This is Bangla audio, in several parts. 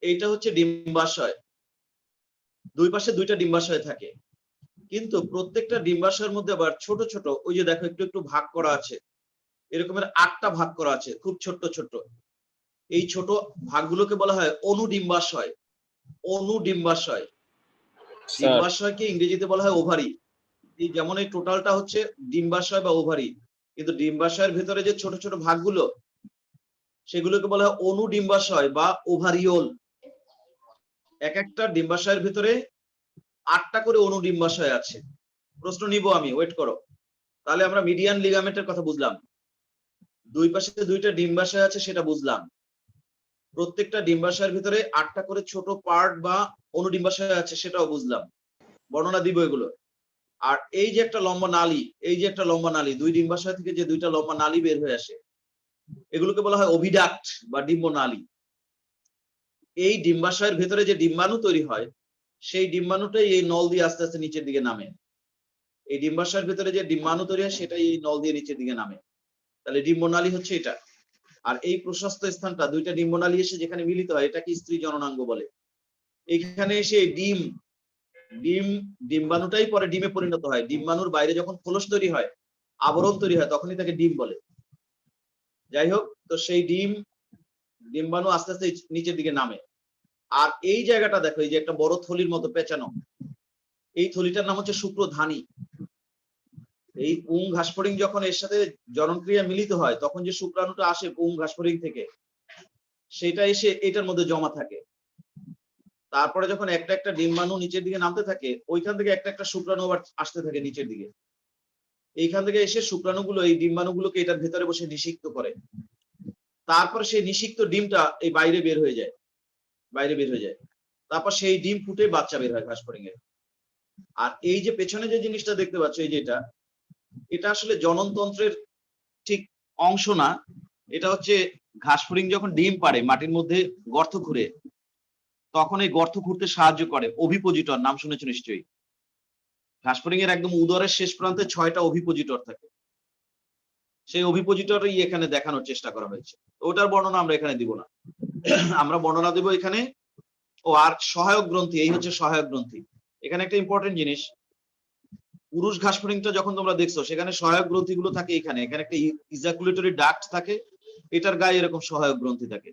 এইটা হচ্ছে ডিম্বাশয়, দুই পাশে দুইটা ডিম্বাশয় থাকে, কিন্তু প্রত্যেকটা ডিম্বাশয়ের মধ্যে আবার ছোট ছোট, ওই যে দেখো একটু একটু ভাগ করা আছে, এরকমের 8টা ভাগ করা আছে, খুব ছোট্ট ছোট্ট। এই ছোট ভাগগুলোকে বলা হয় অনুডিম্বাশয়। অনুডিম্বাশয়, ডিম্বাশয়কে ইংরেজিতে বলা হয় ওভারি। এই যেমন এই টোটালটা হচ্ছে ডিম্বাশয় বা ওভারি, কিন্তু ডিম্বাশয়ের ভেতরে যে ছোট ছোট ভাগগুলো সেগুলোকে বলা হয় অনুডিম্বাশয় বা ওভারিওল। এক একটা ডিম্বাশয়ের ভেতরে 8টা করে অনুডিম্বাশয় আছে। প্রশ্ন নিব আমি, ওয়েট করো। তাহলে আমরা মিডিয়ান লিগামেন্টের কথা বুঝলাম, দুই পাশে দুইটা ডিম্বাশয় আছে সেটা বুঝলাম, প্রত্যেকটা ডিম্বাশয়ের ভিতরে 8টা করে ছোট পার্ট বা অনুডিম্বাশয় আছে সেটাও বুঝলাম, বর্ণনা দিব এগুলো। আর এই যে একটা লম্বা নালী, এই যে একটা লম্বা নালী, দুই ডিম্বাশয় থেকে যে দুইটা লম্বা নালী বের হয়ে আসে, এগুলোকে বলা হয় অভিডাক্ট বা ডিম্ব নালী। এই ডিম্বাশয়ের ভেতরে যে ডিম্বাণু তৈরি হয়, সেই ডিম্বাণুটাই এই নল দিয়ে আস্তে আস্তে নিচের দিকে নামে। এই ডিম্বাশয়ের ভেতরে যে ডিম্বাণু তৈরি হয় সেটাই এই নল দিয়ে নিচের দিকে নামে। তাহলে ডিম্বনালী হচ্ছে এটা। আর এই প্রশস্ত স্থানটা দুইটা ডিম্বনালী এসে যেখানে মিলিত হয় এটাকে স্ত্রী জননাঙ্গ বলে। এখানে এসে ডিম্বাণুটাই পরে ডিমে পরিণত হয়। ডিম্বাণুর বাইরে যখন খোলস তৈরি হয়, আবরণ তৈরি হয়, তখনই তাকে ডিম বলে। যাই হোক, তো সেই ডিম্বাণু আস্তে আস্তে নিচের দিকে নামে। আর এই জায়গাটা দেখো, এই যে একটা বড় থলির মতো পেঁচানো, এই থলিটার নাম হচ্ছে শুক্রধানী। এই পুং ঘাসফড়িং যখন এর সাথে জননক্রিয়া মিলিত হয়, তখন যে শুক্রাণুটা আসে পুং ঘাসফড়িং থেকে, সেটা এসে এটার মধ্যে জমা থাকে। তারপরে যখন একটা একটা ডিম্বাণু নিচের দিকে নামতে থাকে, ওইখান থেকে একটা একটা শুক্রাণু আবার আসতে থাকে নিচের দিকে। এইখান থেকে এসে শুক্রাণুগুলো এই ডিম্বাণুগুলোকে এটার ভেতরে বসে নিষিক্ত করে। তারপরে সেই নিষিক্ত ডিমটা এই বাইরে বের হয়ে যায়, বাইরে বের হয়ে যায়। তারপর সেই ডিম ফুটে বাচ্চা বের হয় ঘাসফড়িং এর। আর এই যে পেছনে যে জিনিসটা দেখতে পাচ্ছ, এই যে এটা আসলে জননতন্ত্রের ঠিক অংশ না। এটা হচ্ছে ঘাসফড়িং যখন ডিম পাড়ে মাটির মধ্যে গর্ত খুঁড়ে, তখন এই গর্ত খুঁড়তে সাহায্য করে অভিপোজিটর, নাম শুনেছো নিশ্চয়ই। ঘাসফড়িং এর একদম উদরের শেষ প্রান্তে 6টা অভিপোজিটর থাকে। সেই অভিপোজিটরই এখানে দেখানোর চেষ্টা করা হয়েছে। ওটার বর্ণনা আমরা এখানে দিব না, আমরা বর্ণনা দেব এখানে। ও আর সহায়ক গ্রন্থি, এই হচ্ছে সহায়ক গ্রন্থি। এখানে একটা ইম্পর্টেন্ট জিনিস, পুরুষ ঘাসফড়িংটা যখন তোমরা দেখছো সেখানে সহায়ক গ্রন্থিগুলো থাকে এখানে, এখানে একটা ইজাকুলেটরি ডাক্ট থাকে, এটার গায়ে এরকম সহায়ক গ্রন্থি থাকে,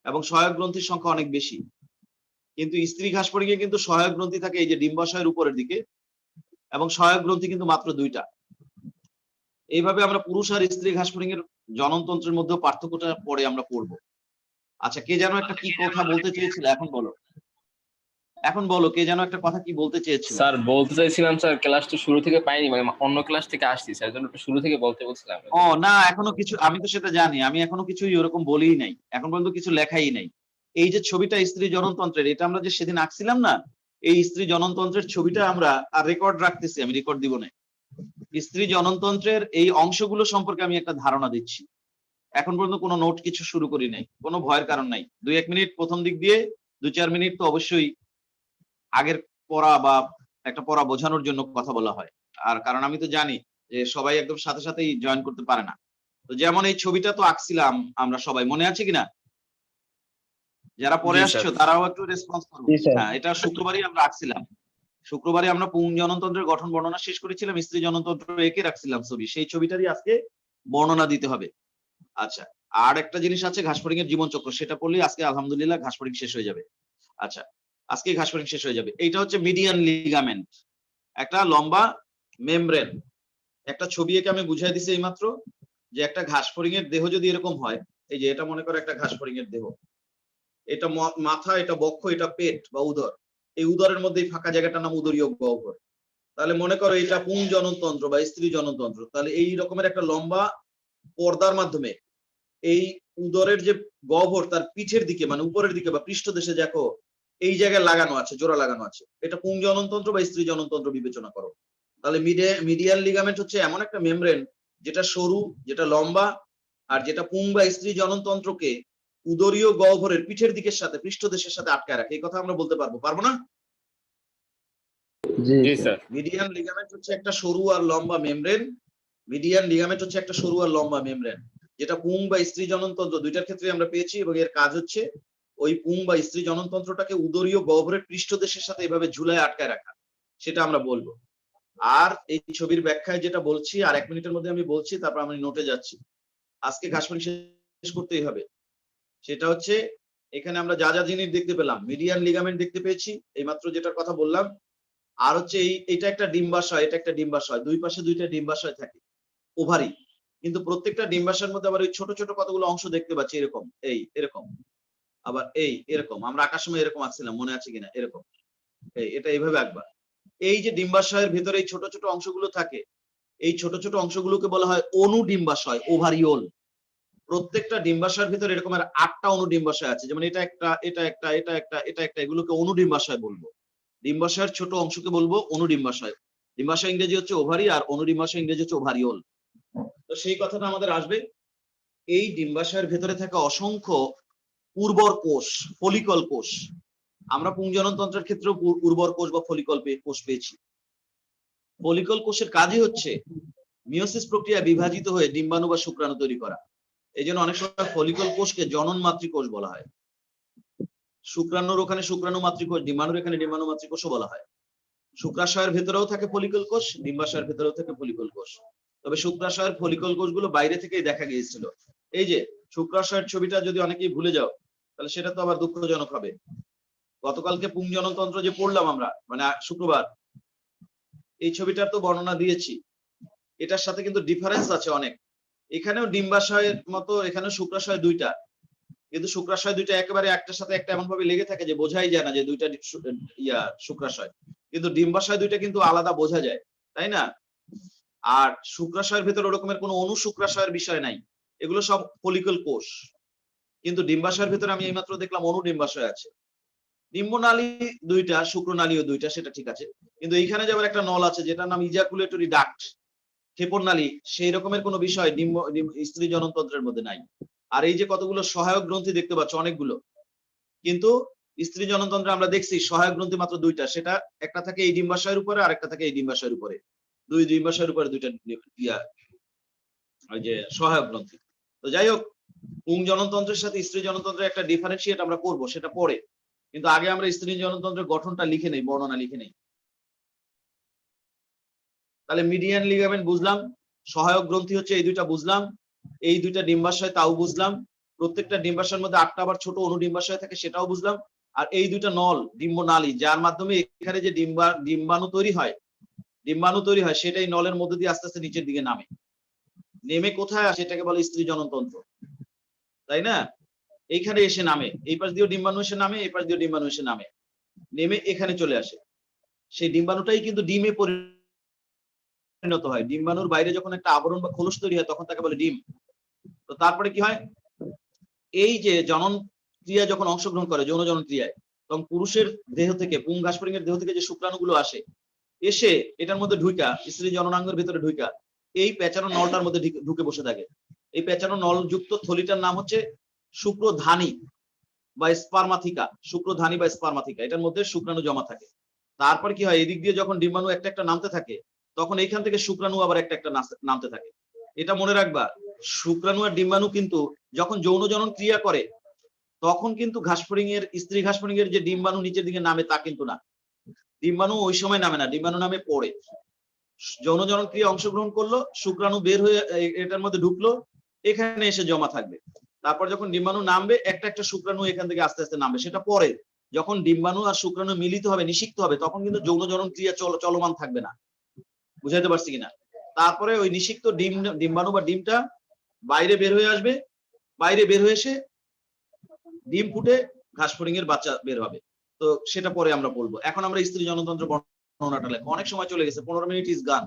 এবং সহায়ক গ্রন্থির সংখ্যা অনেক বেশি। কিন্তু স্ত্রী ঘাসফড়িং এ কিন্তু সহায়ক গ্রন্থি থাকে এই যে ডিম্বাশয়ের উপরের দিকে, এবং সহায়ক গ্রন্থি কিন্তু মাত্র 2টা। এইভাবে আমরা পুরুষ আর স্ত্রী ঘাসফড়িং এর জননতন্ত্রের মধ্যে পার্থক্যটা পরে আমরা পড়বো। আচ্ছা, কে যেন একটা কি কথা বলতে চেয়েছিল, এখন বলো, এখন বলো, কে যেন একটা কথা কি বলতে চেয়েছিল? স্যার বলতে চাইছিলাম স্যার, ক্লাস তো শুরু থেকে পাইনি, মানে অন্য ক্লাস থেকে আসছি স্যার, জন্য একটু শুরু থেকে বলতে বলছিলাম। ও না, এখনো কিছু, আমি তো সেটা জানি, আমি এখনো কিছুই ওরকম বলিই নাই, এখন পর্যন্ত কিছু লেখাই নাই। এই যে ছবিটা স্ত্রী জননতন্ত্রের, এটা আমরা যে সেদিন আঁকছিলাম না, এই স্ত্রী জননতন্ত্রের ছবিটা আমরা আর রেকর্ড রাখতেছি, আমি রেকর্ড দিব না। স্ত্রী জননতন্ত্রের এই অংশগুলো সম্পর্কে আমি একটা ধারণা দিচ্ছি। এখন পর্যন্ত কোনো নোট কিছু শুরু করি নাই, কোনো ভয়ের কারণ নাই। 2-1 মিনিট প্রথম দিক দিয়ে, 2-4 মিনিট তো অবশ্যই আগের পড়া বা একটা পড়া বোঝানোর জন্য কথা বলা হয়। আর কারণ আমি তো জানি যে সবাই একদম সাথে সাথেই জয়েন করতে পারে না। তো যেমন এই ছবিটা তো আঁকছিলাম আমরা সবাই, মনে আছে কিনা? যারা পরে আসছো তারাও একটু রেসপন্স করবে। হ্যাঁ, এটা শুক্রবারই আমরা আঁকছিলাম। শুক্রবারই আমরা পুং জননতন্ত্রের গঠন বর্ণনা শেষ করেছিলাম, স্ত্রী জননতন্ত্র এঁকে রাখছিলাম ছবি, সেই ছবিটারই আজকে বর্ণনা দিতে হবে। আচ্ছা, আর একটা জিনিস আছে ঘাসফড়িং এর জীবনচক্র, সেটা পড়লেই আজকে আলহামদুলিল্লাহ ঘাসফড়িং শেষ হয়ে যাবে। আচ্ছা, আজকে ঘাসফড়িং শেষ হয়ে যাবে। এইটা হচ্ছে মিডিয়ান লিগামেন্ট, একটা লম্বা মেমব্রেন। একটা ছবি এঁকে আমি বুঝাই দিছি এইমাত্র, যে একটা ঘাসফড়িং এর দেহ যদি এরকম হয়, এই যে এটা মনে করো একটা ঘাসফড়িং এর দেহ, এটা মাথা, এটা বক্ষ, এটা পেট বা উদর, এই উদরের মধ্যে ফাঁকা জায়গাটার নাম উদরীয় গহ্বর। তাহলে মনে করো এটা পুং জননতন্ত্র বা স্ত্রী জননতন্ত্র। তাহলে এই রকমের একটা লম্বা পর্দার মাধ্যমে এই উদরের যে গহ্বর, তার পিঠের দিকে মানে উপরের দিকে বা পৃষ্ঠদেশে দেখো এই জায়গায় লাগানো আছে, জোড়া লাগানো আছে, এটা পুং জননতন্ত্র বা স্ত্রী জননতন্ত্র বিবেচনা করো। তাহলে মিডিয়াল লিগামেন্ট হচ্ছে এমন একটা মেমব্রেন যেটা সরু, যেটা লম্বা, আর যেটা পুং বা স্ত্রী জননতন্ত্রকে উদরীয় গহ্বরের পিঠের দিকের সাথে, পৃষ্ঠদেশের সাথে আটকায় রাখে। এই কথা আমরা বলতে পারবো না? জি স্যার। মিডিয়ান লিগামেন্ট হচ্ছে একটা সরু আর লম্বা মেমব্রেন। মিডিয়ান লিগামেন্ট হচ্ছে একটা সরু আর লম্বা মেমব্রেন, যেটা পুং বা স্ত্রী জননতন্ত্র দুইটার ক্ষেত্রে আমরা পেয়েছি, এবং এর কাজ হচ্ছে ওই পুং বা স্ত্রী জননতন্ত্রটাকে উদরীয় গহ্বরের পৃষ্ঠদেশের সাথে এভাবে ঝুলায় আটকায় রাখা, সেটা আমরা বলবো। আর এই ছবির ব্যাখ্যায় যেটা বলছি, আর 1 মিনিটের মধ্যে আমি বলছি, তারপর আমি নোটে যাচ্ছি। আজকে ঘাসফড়িং শেষ করতেই হবে। সেটা হচ্ছে, এখানে আমরা যা যা জিনিস দেখতে পেলাম, মিডিয়ান লিগামেন্ট দেখতে পেয়েছি, এইমাত্র যেটার কথা বললাম। আর হচ্ছে এটা একটা ডিম্বাশয়, এটা একটা ডিম্বাশয়, দুই পাশে দুইটা ডিম্বাশয় থাকে, ওভারি। কিন্তু প্রত্যেকটা ডিম্বাশয়ের মধ্যে আবার ওই ছোট ছোট কতগুলো অংশ দেখতে পাচ্ছি, এরকম, এই এরকম, আবার এই এরকম। আমরা আঁকার সময় এরকম আঁকছিলাম, মনে আছে কিনা, এরকম, এটা এইভাবে আঁকবা। এই যে ডিম্বাশয়ের ভিতরে এই ছোট ছোট অংশগুলো থাকে, এই ছোট ছোট অংশগুলোকে বলা হয় অনুডিম্বাশয়, ওভারিওল। প্রত্যেকটা ডিম্বাশয়ের ভিতরে এরকমের 8টা অনুডিম্বাশয় আছে, যেমন এটা একটা, এটা একটা, এটা একটা, এটা একটা, এগুলোকে অনুডিম্বাশয় বলবো। ডিম্বাশয়ের ছোট অংশকে বলবো অনুডিম্বাশয়। ডিম্বাশয় ইংরেজি হচ্ছে ওভারি, আর অনুডিম্বাশয় ইংরেজি হচ্ছে ওভারিওল। তো সেই কথাটা আমাদের আসবে। এই ডিম্বাশয়ের ভেতরে থাকা অসংখ্য উর্বর কোষ, ফলিকল কোষ। আমরা পুংজননতন্ত্রের ক্ষেত্রেও উর্বর কোষ বা ফলিকল কোষ পেয়েছি। ফলিকল কোষের কাজই হচ্ছে মিওসিস প্রক্রিয়া বিভাজিত হয়ে ডিম্বাণু বা শুক্রাণু তৈরি করা। এই জন্য অনেক সময় ফলিকল কোষকে জনন মাতৃকোষ বলা হয়। শুক্রাণুর ওখানে শুক্রাণু মাতৃকোষ, ডিম্বাণুর এখানে ডিম্বাণু মাতৃকোষও বলা হয়। শুক্রাশয়ের ভেতরেও থাকে ফলিকল কোষ, ডিম্বাশয়ের ভেতরেও থাকে ফলিকল কোষ। তবে শুক্রাশয়ের ফলিকল কোষগুলো বাইরে থেকেই দেখা গিয়েছিল। এই যে শুক্রাশয়ের ছবিটা যদি অনেকেই ভুলে যাও, তাহলে সেটা তো আবার দুঃখজনক হবে। গতকালকে পুংজননতন্ত্র যে পড়লাম আমরা, মানে শুক্রবার, এই ছবিটার তো বর্ণনা দিয়েছি। এটার সাথে কিন্তু ডিফারেন্স আছে অনেক। এখানেও ডিম্বাশয়ের মতো এখানেও শুক্রাশয় দুইটা, কিন্তু শুক্রাশয় দুইটা একেবারে একটার সাথে একটা এমন ভাবে লেগে থাকে যে বোঝাই যায় না যে দুইটা শুক্রাশয়। কিন্তু ডিম্বাশয় দুইটা কিন্তু আলাদা বোঝা যায়, তাই না? আর শুক্রাশয়ের ভেতরে ওরকমের কোনো অনুশুক্রাশয়ের বিষয় নাই, এগুলো সব ফলিকল কোষ। কিন্তু ডিম্বাশয়ের ভেতরে আমি এইমাত্র দেখলাম অনুডিম্বাশয় আছে। ডিম্বনালী দুইটা, শুক্রনালীও দুইটা, সেটা ঠিক আছে। কিন্তু এইখানে যে আবার একটা নল আছে যেটার নাম ইজাকুলেটরি ডাক্ট, ক্ষেপণনালী, সেই রকমের কোনো বিষয় স্ত্রী জননতন্ত্রের মধ্যে নাই। আর এই যে কতগুলো সহায়ক গ্রন্থি দেখতে পাচ্ছ, অনেকগুলো, কিন্তু স্ত্রী জননতন্ত্রে আমরা দেখছি সহায়ক গ্রন্থি মাত্র দুইটা। সেটা একটা থাকে এই ডিম্বাশয়ের উপরে, আর একটা থাকে এই ডিম্বাশয়ের উপরে। দুই ডিম্বাশয়ের উপরে দুইটা ওই যে সহায়ক গ্রন্থি। তো যাই হোক, পুং জননতন্ত্রের সাথে স্ত্রী জননতন্ত্রের একটা ডিফারেন্সিয়েট আমরা করব, সেটা পরে। কিন্তু আগে আমরা স্ত্রী জননতন্ত্রের গঠনটা লিখে নেই, বর্ণনা লিখে নেই। তাহলে মিডিয়ান লিগামেন্ট বুঝলাম, সহায়ক গ্রন্থি হচ্ছে এই দুইটা বুঝলাম, এই দুইটা ডিম্বাশয় তাও বুঝলাম, প্রত্যেকটা ডিম্বাশয়ের মধ্যে 8টা আবার ছোট অনুডিম্বাশয় থাকে সেটাও বুঝলাম। আর এই দুইটা নল, ডিম্বনালী, যার মাধ্যমে এখানে যে ডিম্বাণু তৈরি হয় সেটাই নলের মধ্যে দিয়ে আস্তে আস্তে নিচের দিকে নামে। নেমে কোথায় আসে, এটাকে বলে স্ত্রী জননতন্ত্র, তাই না? এইখানে এসে নামে, এই পাশ দিয়েও ডিম্বাণু এসে নামে, এই পাশ দিয়েও ডিম্বাণু এসে নামে, নেমে এখানে চলে আসে। সেই ডিম্বাণুটাই কিন্তু ডিমে পরিণত হয়। ডিম্বাণুর বাইরে যখন একটা আবরণ বা খোলস তৈরি হয় তখন তাকে বলে ডিম। তো তারপরে কি হয়, এই যে জনন ক্রিয়া যখন অংশগ্রহণ করে, যৌন জনন ক্রিয়ায়, তখন পুরুষের দেহ থেকে, পুং ঘাসফড়িং এর দেহ থেকে যে শুক্রাণুগুলো আসে, এসে এটার মধ্যে ঢুকা, স্ত্রী জননাঙ্গের ভিতরে ঢুকা, এই পেঁচানো নলটার মধ্যে ঢুকে বসে থাকে। এই পেঁচানো নলযুক্ত থলিটার নাম হচ্ছে শুক্রধানী বা স্পার্মাথিকা। শুক্রধানী বা স্পার্মাথিকা, এটার মধ্যে শুক্রাণু জমা থাকে। তারপর কি হয়, এদিক দিয়ে যখন ডিম্বাণু একটা একটা নামতে থাকে, তখন এইখান থেকে শুক্রাণু আবার একটা একটা নামতে থাকে। এটা মনে রাখবা, শুক্রাণু আর ডিম্বাণু কিন্তু যখন যৌন জনন ক্রিয়া করে, তখন কিন্তু ঘাসফড়িং এর, স্ত্রী ঘাসফড়িং এর যে ডিম্বাণু নিচের দিকে নামে তা কিন্তু না। ডিম্বাণু ওই সময় নামে না, ডিম্বাণু নামে পড়ে। যৌন জনন ক্রিয়া অংশগ্রহণ করলো, শুক্রাণু বের হয়ে এটার মধ্যে ঢুকলো, এখানে এসে জমা থাকবে। তারপর যখন ডিম্বাণু নামবে, একটা একটা শুক্রাণু এখান থেকে আস্তে আস্তে নামবে, সেটা পরে। যখন ডিম্বাণু আর শুক্রাণু মিলিত হবে, নিষিক্ত হবে, তখন কিন্তু যৌন জনন ক্রিয়া চলমান থাকবে না। বুঝাইতে পারছি কিনা? তারপরে ওই নিষিক্ত ডিম্বাণু বা ডিমটা বাইরে বের হয়ে আসবে, বাইরে বের হয়ে এসে ডিম ফুটে ঘাসফড়িং এর বাচ্চা বের হবে। তো সেটা পরে আমরা বলবো। এখন আমরা স্ত্রী জনতন্ত্র বর্ণনাটা লেখো, অনেক সময় চলে গেছে, 15 মিনিট ইজ গান।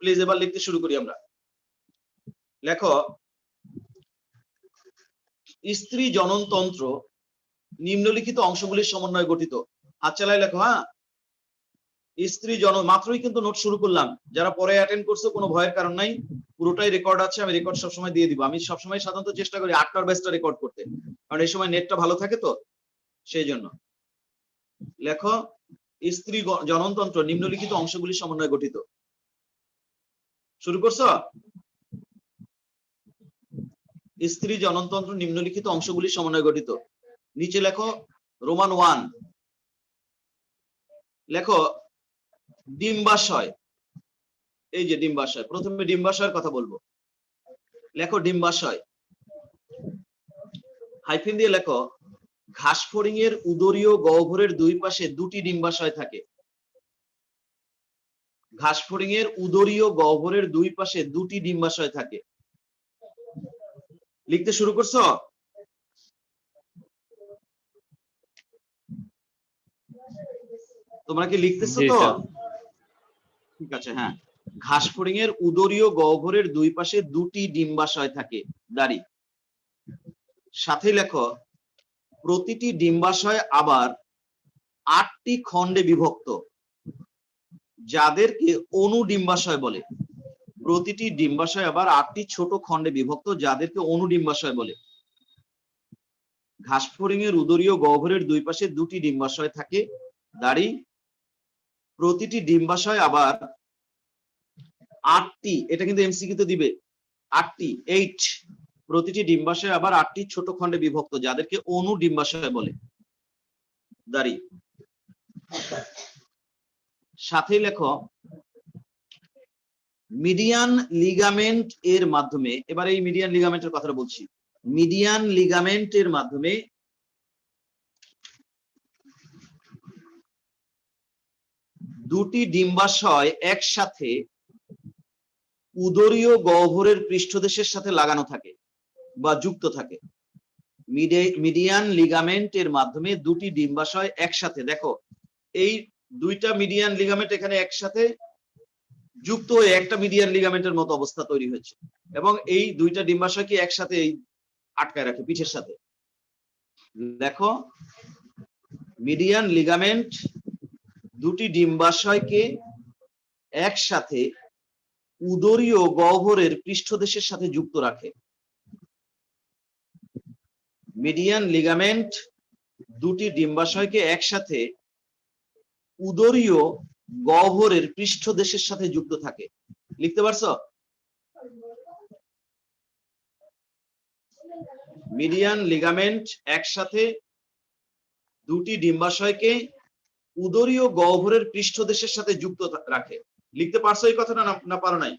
প্লিজ এবার লিখতে শুরু করি আমরা। লেখো, স্ত্রী জননতন্ত্র নিম্নলিখিত অংশগুলির সমন্বয়ে গঠিত। হাত চালায় লেখো, হ্যাঁ। স্ত্রী মাত্রই কিন্তু নোট শুরু করলাম, যারা পরে অ্যাটেন্ড করছো কোনো ভয়ের কারণ নাই, পুরোটাই রেকর্ড আছে, আমি রেকর্ড সবসময় দিয়ে দিব। আমি সবসময় সাধারণত চেষ্টা করি 8টার ব্যাচটা রেকর্ড করতে, কারণ এই সময় নেটটা ভালো থাকে, তো সেই জন্য। লেখো, স্ত্রী জননতন্ত্র নিম্নলিখিত অংশগুলির সমন্বয়ে গঠিত। শুরু করছো? স্ত্রী জননতন্ত্র নিম্নলিখিত অংশগুলির সমন্বয়ে গঠিত। নিচে লেখো রোমান 1, লেখো ডিম্বাশয়। এই যে ডিম্বাশয়, প্রথমে ডিম্বাশয়ের কথা বলবো। লেখো ডিম্বাশয়, হাইফেন দিয়ে লেখো ঘাসফড়িং এর উদরীয় গহ্বরের দুই পাশে দুটি ডিম্বাশয় থাকে। ঘাসফড়িং এর উদরীয় গহ্বরের দুই পাশে দুটি ডিম্বাশয় থাকে। লিখতে শুরু করছো? তোমরা কি লিখতেছো জি তো? স্যার। ঠিক আছে, হ্যাঁ। ঘাসফড়িং এর উদরীয় গহ্বরের দুই পাশে দুটি ডিম্বাশয় থাকে, দাঁড়ি। সাথে লেখো প্রতিটি ডিম্বাশয় আবার 8টি খণ্ডে বিভক্ত, যাদেরকে অনুডিম্বাশয় বলে। প্রতিটি ডিম্বাশয় আবার 8টি ছোট খণ্ডে বিভক্ত, যাদেরকে অনুডিম্বাশয় বলে। ঘাসফড়িং এর উদরীয় গহ্বরের দুই পাশে দুটি ডিম্বাশয় থাকে, দাঁড়ি। প্রতিটি ডিম্বাশয় আবার 8টি, এটা কিন্তু এমসিকিউ তে দিবে, 8টি, 8। প্রতিটি ডিম্বাশয় আবার 8টি ছোট খণ্ডে বিভক্ত, যাদেরকে অনুডিম্বাশয় বলে, দাঁড়ি। সাথে লেখো মিডিয়ান লিগামেন্ট এর মাধ্যমে, এবার এই মিডিয়ান লিগামেন্টের কথাটা বলছি। মিডিয়ান লিগামেন্টের মাধ্যমে দুটি ডিম্বাশয় একসাথে উদরীয় গহ্বরের পৃষ্ঠদেশের সাথে লাগানো থাকে বা যুক্ত থাকে। মিডিয়ান লিগামেন্টের মাধ্যমে দুটি ডিম্বাশয় একসাথে, দেখো এই দুইটা মিডিয়ান লিগামেন্ট এখানে একসাথে যুক্ত হয়ে একটা মিডিয়ান লিগামেন্টের মতো অবস্থা তৈরি হয়েছে, এবং এই দুইটা ডিম্বাশয়কে একসাথে আটকায় রাখে পিঠের সাথে। দেখো মিডিয়ান লিগামেন্ট দুটি ডিম্বাশয়কে একসাথে উদরীয় গহ্বরের পৃষ্ঠদেশের সাথে যুক্ত রাখে। মিডিয়ান লিগামেন্ট দুটি ডিম্বাশয়কে একসাথে উদরীয় গহ্বরের পৃষ্ঠদেশের সাথে যুক্ত থাকে। লিখতে পারছো? মিডিয়ান লিগামেন্ট একসাথে দুটি ডিম্বাশয়কে উদরীয় গহ্বরের পৃষ্ঠদেশের সাথে যুক্ত রাখে। লিখতে পারছো এই কথাটা, না পারো নাই?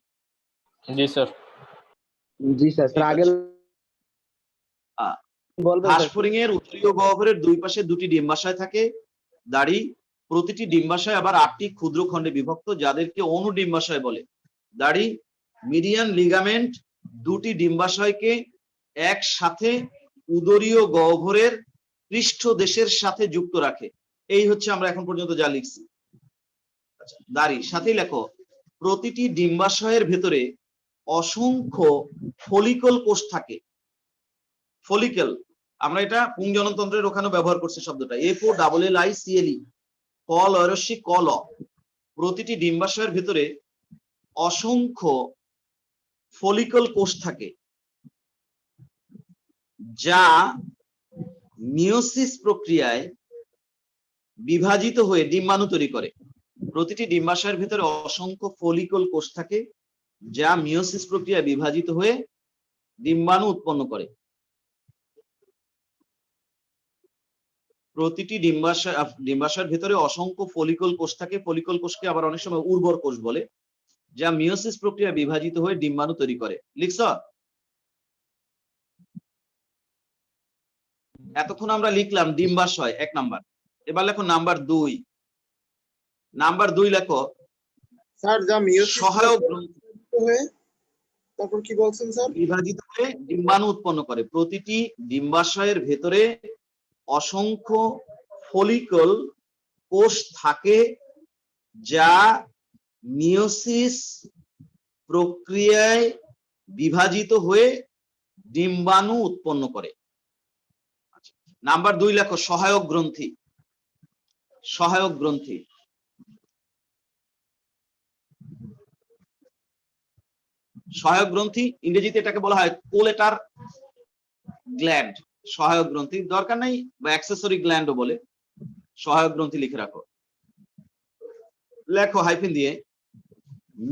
জি স্যার। জি স্যার। স্যার আগে বলবেন। ঘাসফড়িং এর উদরীয় গহ্বরের দুই পাশে দুটি ডিম্বাশয় থাকে, দাঁড়ি। প্রতিটি ডিম্বাশয় আবার 8টি ক্ষুদ্র খণ্ডে বিভক্ত, যাদেরকে অনুডিম্বাশয় বলে, দাঁড়ি। মিডিয়ান লিগামেন্ট দুটি ডিম্বাশয়কে একসাথে উদরীয় গহ্বরের পৃষ্ঠদেশের সাথে যুক্ত রাখে। এই হচ্ছে আমরা এখন পর্যন্ত যা লিখছি। আচ্ছা, দাঁড়ি। সাথেই লেখো প্রতিটি ডিম্বাশয়ের ভেতরে অসংখ্য ফলিকল কোষ থাকে। ফলিকল, আমরা এটা পুংজননতন্ত্রের ওখানে ব্যবহার করছি শব্দটা, FOLLICLE, কল ঐরস্যি কল। প্রতিটি ডিম্বাশয়ের ভিতরে অসংখ্য ফলিকল কোষ থাকে, যা মিওসিস প্রক্রিয়ায় বিভাজিত হয়ে ডিম্বাণু তৈরি করে। প্রতিটি ডিম্বাশয়ের ভিতরে অসংখ্য ফলিকল কোষ থাকে, যা মিওসিস প্রক্রিয়ায় বিভাজিত হয়ে ডিম্বাণু উৎপন্ন করে। প্রতিটি ডিম্বাশয়ের ভিতরে অসংখ্য ফলিকল কোষ থাকে। ফলিকল কোষকে আবার অনেক সময় উর্বর কোষ বলে, যা মিওসিস প্রক্রিয়া বিভাজিত হয়ে ডিম্বাণু তৈরি করে। লিখছ? এতক্ষণ আমরা লিখলাম ডিম্বাশয় 1 নাম্বার। এবার লেখো নাম্বার 2। নাম্বার 2 লেখো স্যার যা মিওসিস সহায়ক হয়ে, তারপর কি বলছেন স্যার? বিভাজিত হয়ে ডিম্বাণু উৎপন্ন করে। প্রতিটি ডিম্বাশয়ের ভেতরে অসংখ্য ফলিকল কোষ থাকে, যা মিওসিস প্রক্রিয়ায় বিভাজিত হয়ে ডিম্বাণু উৎপন্ন করে। নাম্বার 2 লেখো সহায়ক গ্রন্থি। সহায়ক গ্রন্থি, সহায়ক গ্রন্থি ইংরেজিতে এটাকে বলা হয় কোলেটার গ্ল্যান্ড। সহায়ক গ্রন্থি দরকার নাই, বা অ্যাক্সেসরি গ্ল্যান্ডও বলে। সহায়ক গ্রন্থি লিখে রাখো। লেখো হাইফেন দিয়ে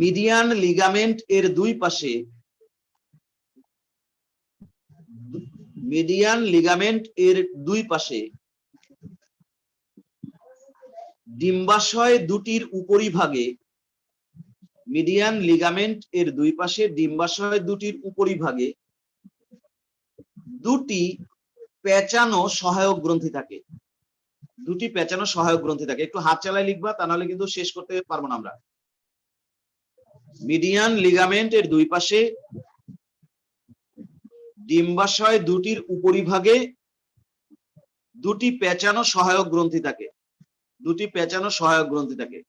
মিডিয়ান লিগামেন্ট এর দুই পাশে মিডিয়ান লিগামেন্ট এর দুই পাশে ডিম্বাশয় দুটির উপরিভাগে, মিডিয়ান লিগামেন্ট এর দুই পাশে ডিম্বাশয় দুটির উপরিভাগে দুটি পেঁচানো সহায়ক গ্রন্থি থাকে। দুটি পেঁচানো সহায়ক গ্রন্থি থাকে। একটু হাত চালায় লিখবা, তা নাহলে কিন্তু শেষ করতে পারবো না আমরা। মিডিয়ান লিগামেন্ট এর দুই পাশে ডিম্বাশয় দুটির উপরিভাগে দুটি পেঁচানো সহায়ক গ্রন্থি থাকে। দুটি পেঁচানো সহায়ক গ্রন্থি থাকে।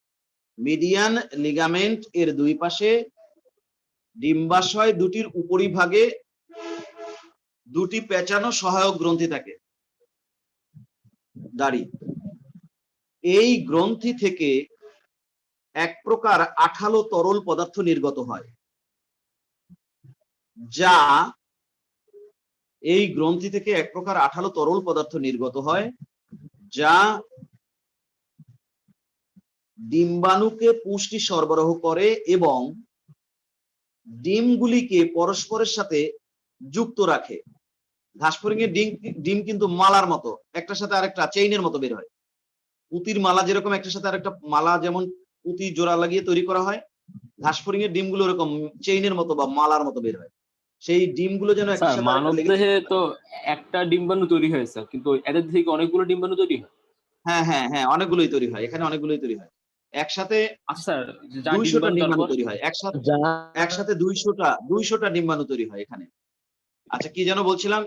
মিডিয়ান লিগামেন্ট এর দুই পাশে ডিম্বাশয় দুটির উপরিভাগে দুটি পেঁচানো সহায়ক গ্রন্থি থাকে। দাড়ি। এই গ্রন্থি থেকে এক প্রকার আঠালো তরল পদার্থ নির্গত হয়, যা এই গ্রন্থি থেকে এক প্রকার আঠালো তরল পদার্থ নির্গত হয়, যা ডিম্বাণুকে পুষ্টি সরবরাহ করে এবং ডিমগুলিকে পরস্পরের সাথে যুক্ত রাখে। ঘাসফড়িং এর ডিম কিন্তু মালার মতো, একটার সাথে আরেকটা চেইনের মতো বের হয়। পুতির মালা যেরকম একটার সাথে আরেকটা মালা যেমন পুঁতি জোড়া লাগিয়ে তৈরি করা হয়, ঘাসফড়িং এর ডিমগুলো এরকম চেইনের মতো বা মালার মতো বের হয়। সেই ডিমগুলো যেন একটার স্যার সাথে আরেকটা মানব লেগে দেহে তো একটা ডিম্বাণু তৈরি হয়েছে, কিন্তু এদের থেকে অনেকগুলো ডিম্বাণু তৈরি হয়। হ্যাঁ হ্যাঁ হ্যাঁ, অনেকগুলোই তৈরি হয়, এখানে অনেকগুলোই তৈরি হয়। একসাথে আচ্ছা স্যার, যা 200টা ডিম্বাণু ডিম্বাণু তারপর তৈরি হয় একসাথে 200টা ডিম্বাণু তৈরি হয় এখানে। আচ্ছা, কি যেন বলছিলাম?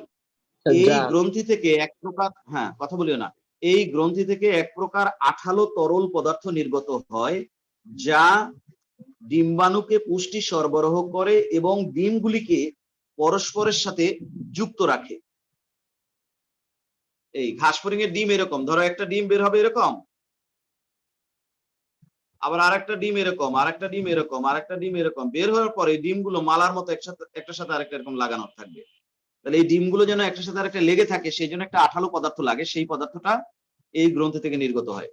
এই গ্রন্থি থেকে এক প্রকার, হ্যাঁ কথা বলিও না, এই গ্রন্থি থেকে এক প্রকার আঠালো তরল পদার্থ নির্গত হয়, যা ডিম্বাণুকে পুষ্টি সরবরাহ করে এবং ডিমগুলিকে পরস্পরের সাথে যুক্ত রাখে। এই ঘাসফড়িং এর ডিম এরকম, ধরো একটা ডিম বের হবে এরকম, আবার আরেকটা ডিম এরকম, আরেকটা ডিম এরকম, আরেকটা ডিম এরকম বের হওয়ার পরে ডিমগুলো মালার মতো একটার সাথে আরেকটা এরকম লাগানো থাকবে। তাহলে এই ডিমগুলো যেন একটার সাথে আরেকটা লেগে থাকে, সেই জন্য একটা আঠালো পদার্থ লাগে, সেই পদার্থটা এই গ্রন্থি থেকে নির্গত হয়।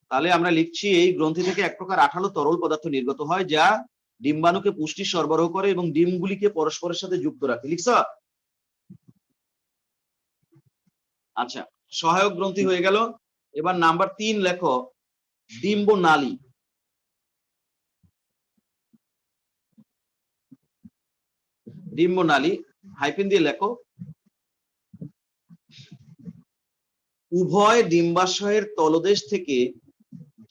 তাহলে আমরা লিখছি, এই গ্রন্থি থেকে এক প্রকার আঠালো তরল পদার্থ নির্গত হয়, যা ডিম্বাণুকে পুষ্টি সরবরাহ করে এবং ডিমগুলিকে পরস্পরের সাথে যুক্ত রাখে। লিখছ? আচ্ছা, সহায়ক গ্রন্থি হয়ে গেল। এবার নাম্বার 3 লেখো, ডিম্বনালী। ডিম্বনালী হাইফেন দিয়ে লেখো। উভয় ডিম্বাশয়ের তলদেশ থেকে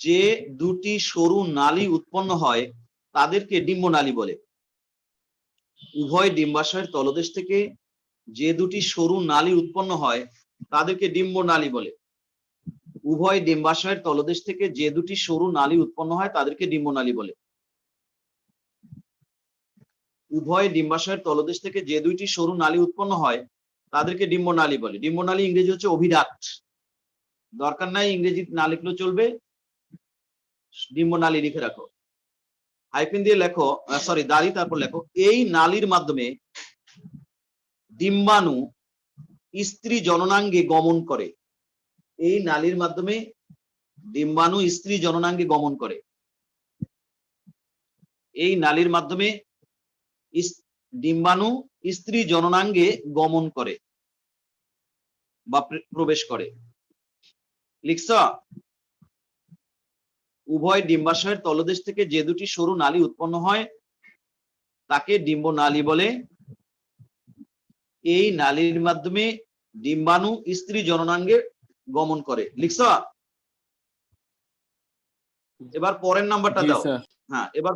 যে দুটি সরু নালী উৎপন্ন হয় তাদেরকে ডিম্বনালী বলে। উভয় ডিম্বাশয়ের তলদেশ থেকে যে দুটি সরু নালী উৎপন্ন হয় তাদেরকে ডিম্বনালী বলে। উভয় ডিম্বাশয়ের তলদেশ থেকে যে দুটি সরু নালী উৎপন্ন হয় তাদেরকে ডিম্বনালী বলে। উভয় ডিম্বাশয়ের তলদেশ থেকে যে দুইটি সরু নালী উৎপন্ন হয় তাদেরকে ডিম্বনালী বলে। ডিম্বনালী ইংরেজি হচ্ছে অভিডাক্ট। দরকার নাই ইংরেজি না লিখলেও চলবে, ডিম্বনালী লিখে রাখো, হাইফেন দিয়ে লেখো, সরি দাঁড়ি তারপর লেখো। এই নালীর মাধ্যমে ডিম্বাণু স্ত্রী জননাঙ্গে গমন করে। এই নালীর মাধ্যমে ডিম্বাণু স্ত্রী জননাঙ্গে গমন করে। এই নালীর মাধ্যমে ডিম্বাণু স্ত্রী জননাঙ্গে গমন করে বা প্রবেশ করে। লিখছ? উভয় ডিম্বাশয়ের তলদেশ থেকে যে দুটি সরু নালী উৎপন্ন হয় তাকে ডিম্বনালী বলে। এই নালীর মাধ্যমে ডিম্বাণু স্ত্রী জননাঙ্গে গমন করে। লিখছ? এবার পরের নাম্বারটা দাও। হ্যাঁ, এবার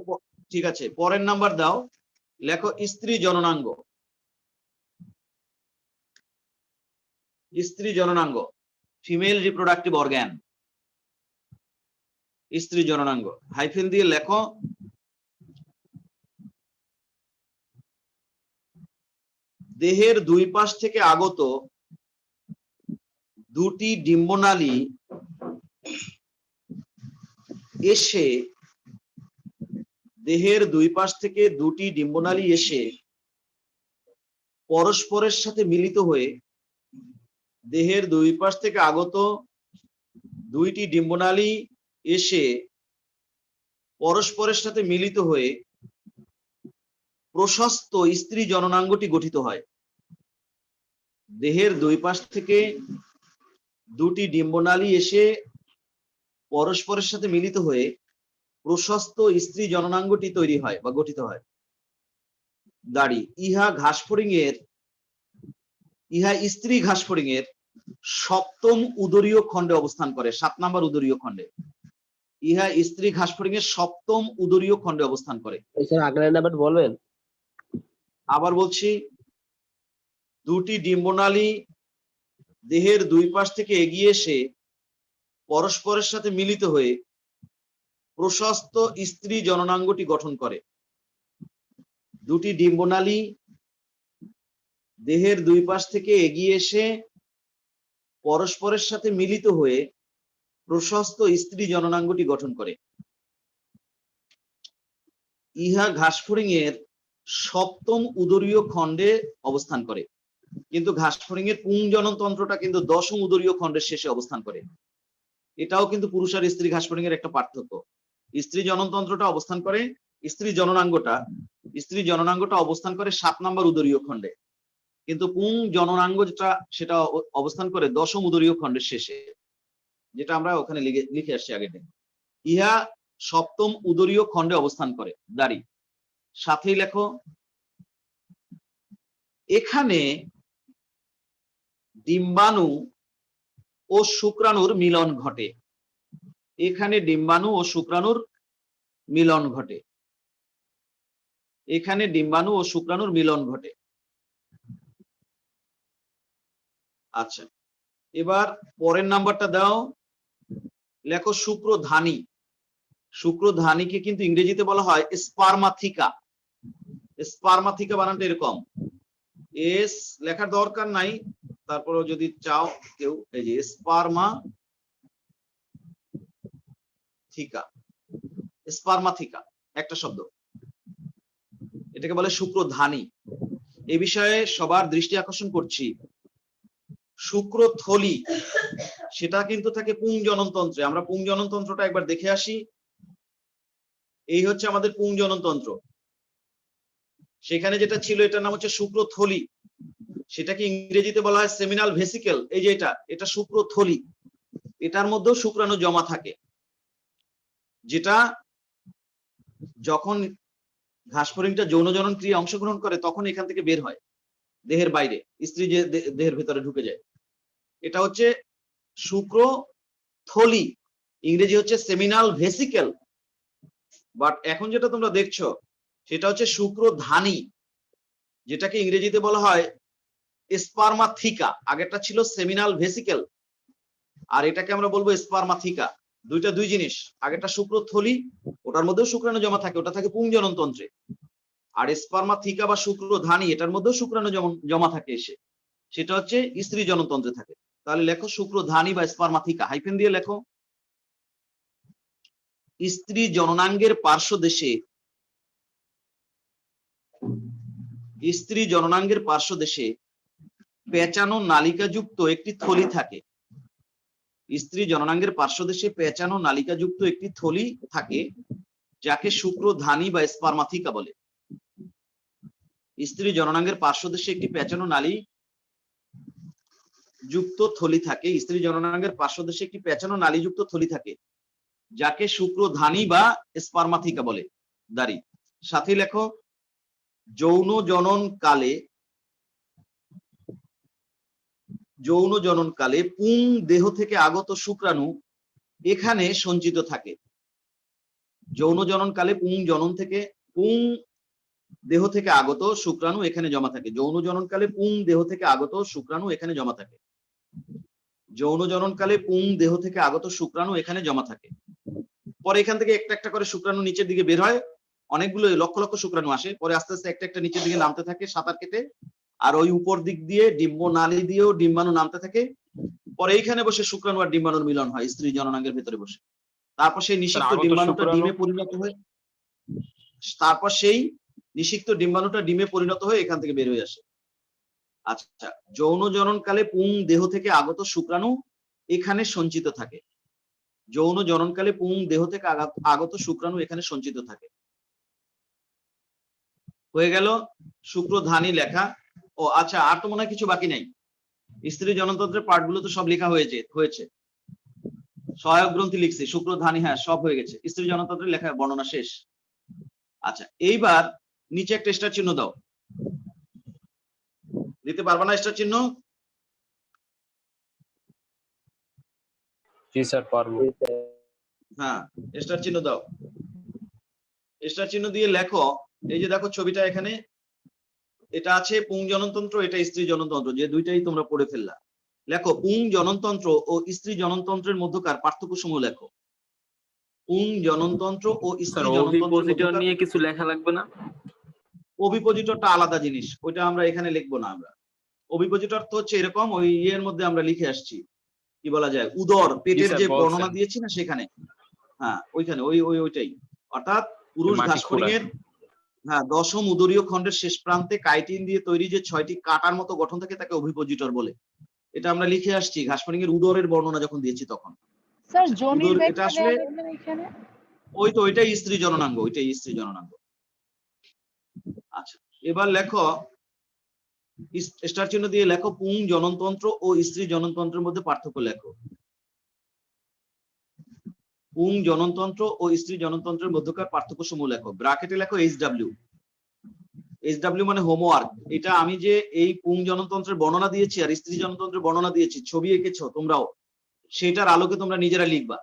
ঠিক আছে, পরের নাম্বার দাও। লেখো স্ত্রী জননাঙ্গ। স্ত্রী জননাঙ্গ, ফিমেল রিপ্রোডাক্টিভ অর্গান। স্ত্রী জননাঙ্গ হাইফেন দিয়ে লেখো। দেহের দুই পাশ থেকে আগত দুটি ডিম্বনালী এসে, দেহের দুই পাশ থেকে দুটি ডিম্বনালী এসে পরস্পরের সাথে মিলিত হয়ে, দেহের দুই পাশ থেকে আগত দুইটি ডিম্বনালী এসে পরস্পরের সাথে মিলিত হয়ে প্রশস্ত স্ত্রী জননাঙ্গটি গঠিত হয়। দেহের দুই পাশ থেকে দুটি ডিম্বনালী এসে পরস্পরের সাথে মিলিত হয়ে প্রশস্ত স্ত্রী জননাঙ্গটি তৈরি হয় বা গঠিত হয়। দাড়ি, ইহা স্ত্রী ঘাসফড়িং এর সপ্তম উদরীয় খণ্ডে অবস্থান করে। 7 নম্বর উদরীয় খণ্ডে। ইহা স্ত্রী ঘাসফড়িং এর সপ্তম উদরীয় খণ্ডে অবস্থান করে। স্যার আগের নাম্বার বলবেন? আবার বলছি, দুটি ডিম্বনালী দেহের দুই পাশ থেকে এগিয়ে এসে পরস্পরের সাথে মিলিত হয়ে প্রশস্ত স্ত্রী জননাঙ্গটি গঠন করে। দুটি ডিম্বনালী দেহের দুই পাশ থেকে এগিয়ে এসে পরস্পরের সাথে মিলিত হয়ে প্রশস্ত স্ত্রী জননাঙ্গটি গঠন করে। ইহা ঘাসফড়িং এর সপ্তম উদরীয় খণ্ডে অবস্থান করে, কিন্তু ঘাসফড়িং এর পুংজননতন্ত্রটা কিন্তু দশম উদরীয় খণ্ডের শেষে অবস্থান করে। এটাও কিন্তু পুরুষ আর স্ত্রী ঘাসফড়িং এর একটা পার্থক্য। স্ত্রী জননতন্ত্রটা অবস্থান করে, স্ত্রী জননাঙ্গটা অবস্থান করে 7 নম্বর উদরীয় খণ্ডে, কিন্তু পুং জননাঙ্গটা সেটা অবস্থান করে দশম উদরীয় খণ্ডের শেষে, যেটা আমরা ওখানে লিখে আসছি আগের দিন। ইহা সপ্তম উদরীয় খণ্ডে অবস্থান করে। দাড়ি, সাথেই লেখো, এখানে ডিম্বাণু ও শুক্রাণুর মিলন ঘটে। এখানে ডিম্বাণু ও শুক্রাণুর মিলন ঘটে। এখানে ডিম্বাণু ও শুক্রাণুর মিলন ঘটে। আচ্ছা, এবার পরের নাম্বারটা দাও, লেখো শুক্রধানী। শুক্রধানীকে কিন্তু ইংরেজিতে বলা হয় স্পার্মাথিকা। স্পার্মাথিকা বানানটা এরকম, এস লেখার দরকার নাই, তারপরে যদি চাও কেউ, এই যে স্পার্মাথিকা, স্পার্মাথিকা একটা শব্দ, এটাকে বলে শুক্রধানী। এই বিষয়ে সবার দৃষ্টি আকর্ষণ করছি, শুক্রথলি সেটা কিন্তু থাকে পুংজননতন্ত্রে। আমরা পুংজননতন্ত্রটা একবার দেখে আসি। এই হচ্ছে আমাদের পুংজননতন্ত্র। সেখানে যেটা ছিল এটার নাম হচ্ছে শুক্রথলি, সেটাকে ইংরেজিতে বলা হয় সেমিনাল ভেসিকেল। এই যে এটা শুক্রথলি, এটার মধ্যেও শুক্রাণু জমা থাকে, যেটা যখন ঘাসফড়িংটা যৌন জনন ক্রিয়া অংশগ্রহণ করে তখন এখান থেকে বের হয় দেহের বাইরে, স্ত্রী যে দেহের ভেতরে ঢুকে যায়। এটা হচ্ছে শুক্রথলি, ইংরেজি হচ্ছে সেমিনাল ভেসিকেল। বাট এখন যেটা তোমরা দেখছো সেটা হচ্ছে শুক্রধানী, যেটাকে ইংরেজিতে বলা হয় স্পার্মাথিকা। আগেরটা ছিল সেমিনাল ভেসিকেল, আর এটাকে আমরা বলবো স্পার্মাথিকা। দুইটা দুই জিনিস। আগেরটা শুক্রথলি, ওটার মধ্যেও শুক্রাণু জমা থাকে, ওটা থাকে পুংজননতন্ত্রে। আর স্পার্মাথিকা বা শুক্রধানী, এটার মধ্যেও শুক্রাণু জমা থাকে এসে, সেটা হচ্ছে স্ত্রী জননতন্ত্রে থাকে। তাহলে লেখো শুক্রধানী বা স্পার্মাথিকা, হাইফেন দিয়ে লেখো। স্ত্রী জননাঙ্গের পার্শ্বদেশে পেঁচানো নালিকাযুক্ত একটি থলি থাকে। স্ত্রী জননাঙ্গের পার্শ্বদেশে পেঁচানো নালিকাযুক্ত একটি থলি থাকে, যাকে শুক্রধানী বা স্পার্মাথিকা বলে। স্ত্রী জননাঙ্গের পার্শ্বদেশে একটি পেঁচানো নালী যুক্ত থলি থাকে। স্ত্রী জননাঙ্গের পার্শ্বদেশে একটি পেঁচানো নালীযুক্ত থলি থাকে, যাকে শুক্রধানী বা স্পার্মাথিকা বলে। দাড়ি, সাথে লেখো, যৌন জননকালে পুং দেহ থেকে আগত শুক্রাণু এখানে সঞ্চিত থাকে। যৌন জননকালে পুং দেহ থেকে আগত শুক্রাণু এখানে জমা থাকে। যৌন জননকালে পুং দেহ থেকে আগত শুক্রাণু এখানে জমা থাকে। যৌন জননকালে পুং দেহ থেকে আগত শুক্রাণু এখানে জমা থাকে। পরে এখান থেকে একটা একটা করে শুক্রাণু নিচের দিকে বের হয়, অনেকগুলো লক্ষ লক্ষ শুক্রাণু আসে। পরে আস্তে আস্তে একটা একটা নিচের দিকে নামতে থাকে সাঁতার কেটে, আর ওই উপর দিক দিয়ে ডিম্বনালী দিয়েও ডিম্বাণু নামতে থাকে। পরে এইখানে বসে শুক্রাণু আর ডিম্বাণুর মিলন হয় স্ত্রী জননাঙ্গের ভেতরে বসে। তারপর সেই নিষিক্ত ডিম্বাণুটা ডিমে পরিণত হয়ে এখান থেকে বের হয়ে আসে। আচ্ছা, যৌন জননকালে পুং দেহ থেকে আগত শুক্রাণু এখানে সঞ্চিত থাকে। যৌন জননকালে পুং দেহ থেকে আগত শুক্রাণু এখানে সঞ্চিত থাকে। হয়ে গেল শুক্রধানী লেখা। ও আচ্ছা, আর তো মনে হয় কিছু বাকি নাই। স্ত্রী জননতন্ত্রের পার্ট গুলো তো সব লেখা হয়েছে। সহায়ক গ্রন্থি লিখছি, শুক্রধানী, হ্যাঁ সব হয়ে গেছে। স্ত্রী জননতন্ত্রের লেখা বর্ণনা শেষ। আচ্ছা, এইবার নিচে একটা স্টার চিহ্ন দাও। দিতে পারবা না স্টার চিহ্ন? জি স্যার পারবো। হ্যাঁ, স্টার চিহ্ন দাও। স্টার চিহ্ন দিয়ে লেখো, এই যে দেখো ছবিটা এখানে, এটা আছে পুং জননতন্ত্র, এটা স্ত্রী জননতন্ত্র, যে দুইটাই তোমরা পড়ে ফেললা। লেখো পুং জননতন্ত্র ও স্ত্রী জননতন্ত্রের মধ্যকার পার্থক্য সমূহ লেখো। পুং জননতন্ত্র ও স্ত্রী স্যার জননতন্ত্রের ওভিপোজিটর মধ্যকার, নিয়ে কিছু লেখা লাগবে না? ওভিপোজিটরটা আলাদা জিনিস, ওইটা আমরা এখানে লিখবো না। আমরা ওভিপোজিটর তো হচ্ছে এরকম, ওই ইয়ের মধ্যে আমরা লিখে আসছি, কি বলা যায়, উদর পেটের স্যার যে বলছেন। বর্ণনা দিয়েছি না সেখানে, হ্যাঁ ওইখানে ওইটাই। অর্থাৎ পুরুষ মাটি ঘাসফড়িং এর, হ্যাঁ, দশম উদরীয় খণ্ডের শেষ প্রান্তে কাইটিন দিয়ে তৈরি যে 6টি কাটার মতো গঠন থাকে তাকে ওভিপোজিটর বলে। এটা আমরা লিখে আসছি ঘাসফড়িং এর উদরের বর্ণনা যখন দিয়েছি তখন। স্যার জনির উদর, এটা ব্যাখ্যা আসলে দেওয়া যাবে না এখানে? ওইটাই স্ত্রী জননাঙ্গ, ওইটাই স্ত্রী জননাঙ্গ। আচ্ছা, এবার লেখো, স্টার চিহ্ন দিয়ে লেখো পুং জননতন্ত্র ও স্ত্রী জননতন্ত্রের মধ্যে পার্থক্য লেখো। পুং জননতন্ত্র ও স্ত্রী জননতন্ত্রের মধ্যকার পার্থক্য সমূহ লেখো। ব্র্যাকেটে লেখো HW। HW মানে হোমওয়ার্ক। এটা আমি যে এই পুং জননতন্ত্রের বর্ণনা দিয়েছি আর স্ত্রী জননতন্ত্রের বর্ণনা দিয়েছি, ছবি এঁকেছো তোমরাও, সেটার আলোকে তোমরা নিজেরা লিখবা।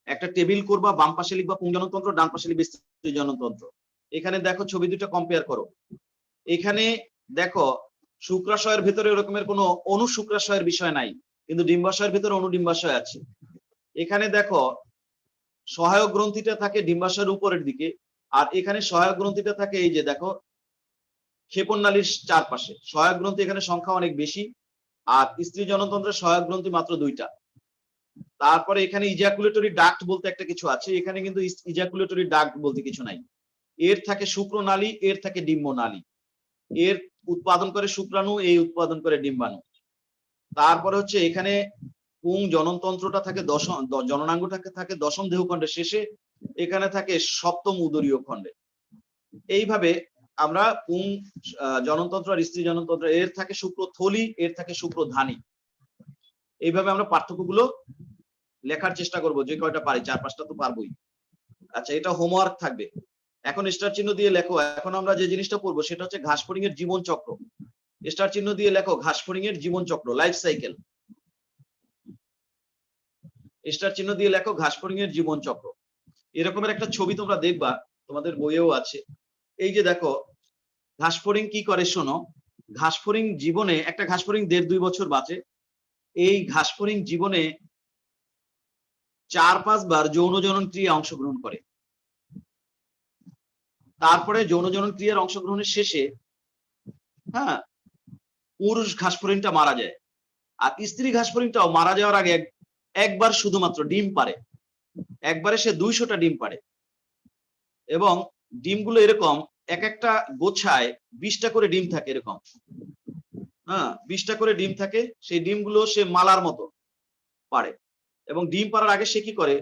একটা টেবিল করবা, বাম পাশে লিখবা পুং জননতন্ত্র, ডান পাশে লিখবে স্ত্রী জননতন্ত্র। এখানে দেখো ছবি দুটো কম্পেয়ার করো। এখানে দেখো শুক্রাশয়ের ভেতরে এরকমের কোনো অনুশুক্রাশয়ের বিষয় নাই, কিন্তু ডিম্বাশয়ের ভেতরে অনুডিম্বাশয় আছে। এখানে দেখো সহায়ক গ্রন্থিটা থাকে ডিম্বাশয়ের উপরের দিকে, আর এখানে সহায়ক গ্রন্থিটা থাকে এই যে দেখো ক্ষেপণনালীর চারপাশে। সহায়ক গ্রন্থি এখানে সংখ্যা অনেক বেশি, আর স্ত্রী জনতন্ত্রের সহায়ক গ্রন্থি মাত্র 2টা। তারপরে এখানে ইজাকুলেটরি ডাক্ট বলতে একটা কিছু আছে, এখানে কিন্তু ইজাকুলেটরি ডাক্ট বলতে কিছু নাই। এর থাকে শুক্রনালী, এর থাকে ডিম্বনালী। এর উৎপাদন করে শুক্রাণু, এই উৎপাদন করে ডিম্বাণু। তারপরে হচ্ছে এখানে পুং জননতন্ত্রটা থাকে জননাঙ্গটাকে থাকে 10ম দেহখণ্ডের শেষে, এখানে থাকে 7ম উদরীয় খণ্ডে। এইভাবে আমরা পুং জননতন্ত্র আর স্ত্রী জননতন্ত্র, এর থাকে শুক্রথলি, এর থাকে শুক্রধানী। এইভাবে আমরা পার্থক্যগুলো লেখার চেষ্টা করব, যে কয়টা পারি, 4-5টা তো পারবোই। আচ্ছা, এটা হোমওয়ার্ক থাকবে। এখন স্টার চিহ্ন দিয়ে লেখো, এখন আমরা যে জিনিসটা পড়বো সেটা হচ্ছে ঘাসফড়িং এর জীবন চক্র। স্টার চিহ্ন দিয়ে লেখো ঘাসফড়িং এর জীবন চক্র, লাইফ সাইকেল। স্টার চিহ্ন দিয়ে লেখো ঘাসফড়িং এর জীবন চক্র। এরকমের একটা ছবি তোমরা দেখবা, তোমাদের বইয়েও আছে। এই যে দেখো ঘাসফড়িং কি করে শোনো। ঘাসফড়িং জীবনে, একটা ঘাসফড়িং 1.5-2 বছর বাঁচে। এই ঘাসফড়িং জীবনে 4-5 বার যৌন জনন ক্রিয়া অংশগ্রহণ করে। তারপরে যৌন জনন ক্রিয়ার অংশগ্রহণের শেষে, হ্যাঁ, পুরুষ ঘাসফড়িংটা মারা যায়। আর স্ত্রী ঘাসফড়িংটাও মারা যাওয়ার আগে একবার শুধুমাত্র ডিম পারে। একবারে সে 200টা ডিম পারে, এবং ডিমগুলো এরকম এক একটা গোছায় 20টা করে ডিম থাকে এরকম, হ্যাঁ 20টা করে ডিম থাকে। সেই ডিমগুলো সে মালার মতো পারে, এবং ডিম পাড়ার আগে সে কি করে,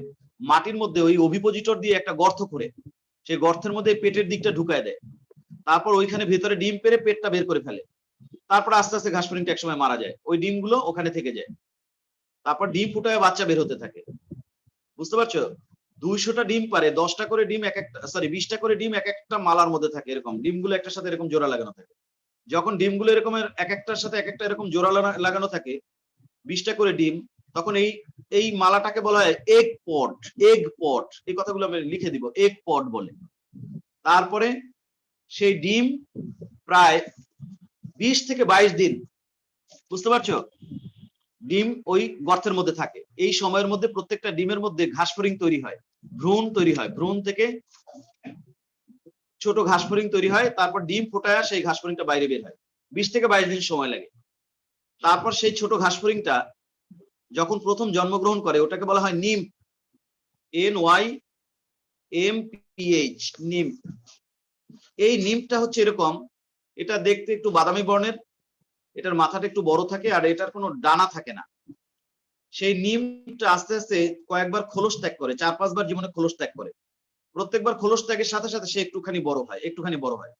মাটির মধ্যে ওই ওভিপোজিটর দিয়ে একটা গর্ত করে সেই গর্তের মধ্যে পেটের দিকটা ঢুকায় দেয়। তারপর ওইখানে ভেতরে ডিম পেরে পেটটা বের করে ফেলে। তারপর আস্তে আস্তে ঘাসফড়িংটা একসময় মারা যায়, ওই ডিমগুলো ওখানে থেকে যায়। তারপর ডিম ফুটায় বাচ্চা বের হতে থাকে। বুঝতে পারছো? 200টা ডিম পারে, 10টা করে ডিম এক একটা, সরি 20টা করে ডিম এক একটা মালার মধ্যে থাকে। এরকম ডিমগুলো একটার সাথে এরকম জোড়া লাগানো থাকে। যখন ডিমগুলো এরকমের এক একটার সাথে এক একটা এরকম জোড়া লাগানো থাকে, 20টা করে ডিম, তখন এই মালাটাকে বলা হয় এগ পড। এগ পড, এই কথাগুলো আমি লিখে দিব, এগ পড বলে। তারপরে সেই ডিম প্রায় 20 থেকে 22 দিন, বুঝতে পারছো, ডিম ওই গর্তের মধ্যে থাকে। এই সময়ের মধ্যে প্রত্যেকটা ডিমের মধ্যে ঘাসফড়িং তৈরি হয়, ভ্রূণ তৈরি হয়, ভ্রূণ থেকে ছোট ঘাসফড়িং তৈরি হয়। তারপর ডিম ফোটায় সেই ঘাসফড়িংটা বাইরে বের হয়। 20 থেকে 22 দিন সময় লাগে। তারপর সেই ছোট ঘাসফড়িংটা যখন প্রথম জন্মগ্রহণ করে, ওটাকে বলা হয় নিম্ফ, NYMPH, নিম্ফ। এই নিম্ফটা হচ্ছে এরকম, এটা দেখতে একটু বাদামি বর্ণের, এটার মাথাটা একটু বড় থাকে, আর এটার কোনো ডানা থাকে না। সেই নিমটা আস্তে আস্তে কয়েকবার খোলস ত্যাগ করে, 4-5 বার জীবনে খোলস ত্যাগ করে। প্রত্যেকবার খোলস ত্যাগের সাথে সাথে সে একটুখানি বড় হয়।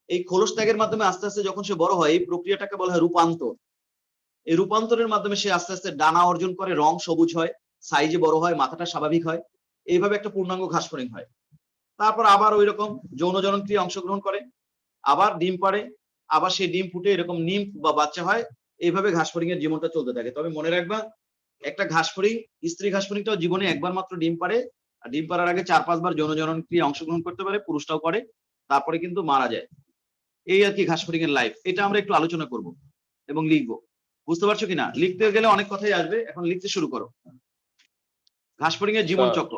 এই খোলস ত্যাগের মাধ্যমে আস্তে আস্তে যখন সে বড় হয়, এই প্রক্রিয়াটাকে বলা হয় রূপান্তর। এই রূপান্তরের মাধ্যমে সে আস্তে আস্তে ডানা অর্জন করে, রং সবুজ হয়, সাইজে বড় হয়, মাথাটা স্বাভাবিক হয়, এইভাবে একটা পূর্ণাঙ্গ ঘাস ফড়িং হয়। তারপর আবার ওই রকম যৌন জনন ক্রিয়া অংশগ্রহণ করে, আবার ডিম পাড়ে, আবার সেই ডিম ফুটে এরকম নিম বা বাচ্চা হয়। এইভাবে ঘাস ফড়িং এর জীবনটা চলতে থাকে। তবে মনে রাখবা, একটা ঘাস ফড়িং, স্ত্রী ঘাস ফড়িংটাও জীবনে একবার মাত্র ডিম পাড়ে, আর ডিম পাড়ার আগে 4-5 বার যৌন জনন ক্রিয়া অংশগ্রহণ করতে পারে, পুরুষটাও করে, তারপরে কিন্তু মারা যায়। এই আর কি ঘাস ফড়িং এর লাইফ। এটা আমরা একটু আলোচনা করব এবং লিখবো। বুঝতে পারছো কিনা? লিখতে গেলে অনেক কথাই আসবে, এখন লিখতে শুরু করো। ঘাস ফড়িং এর জীবন চক্র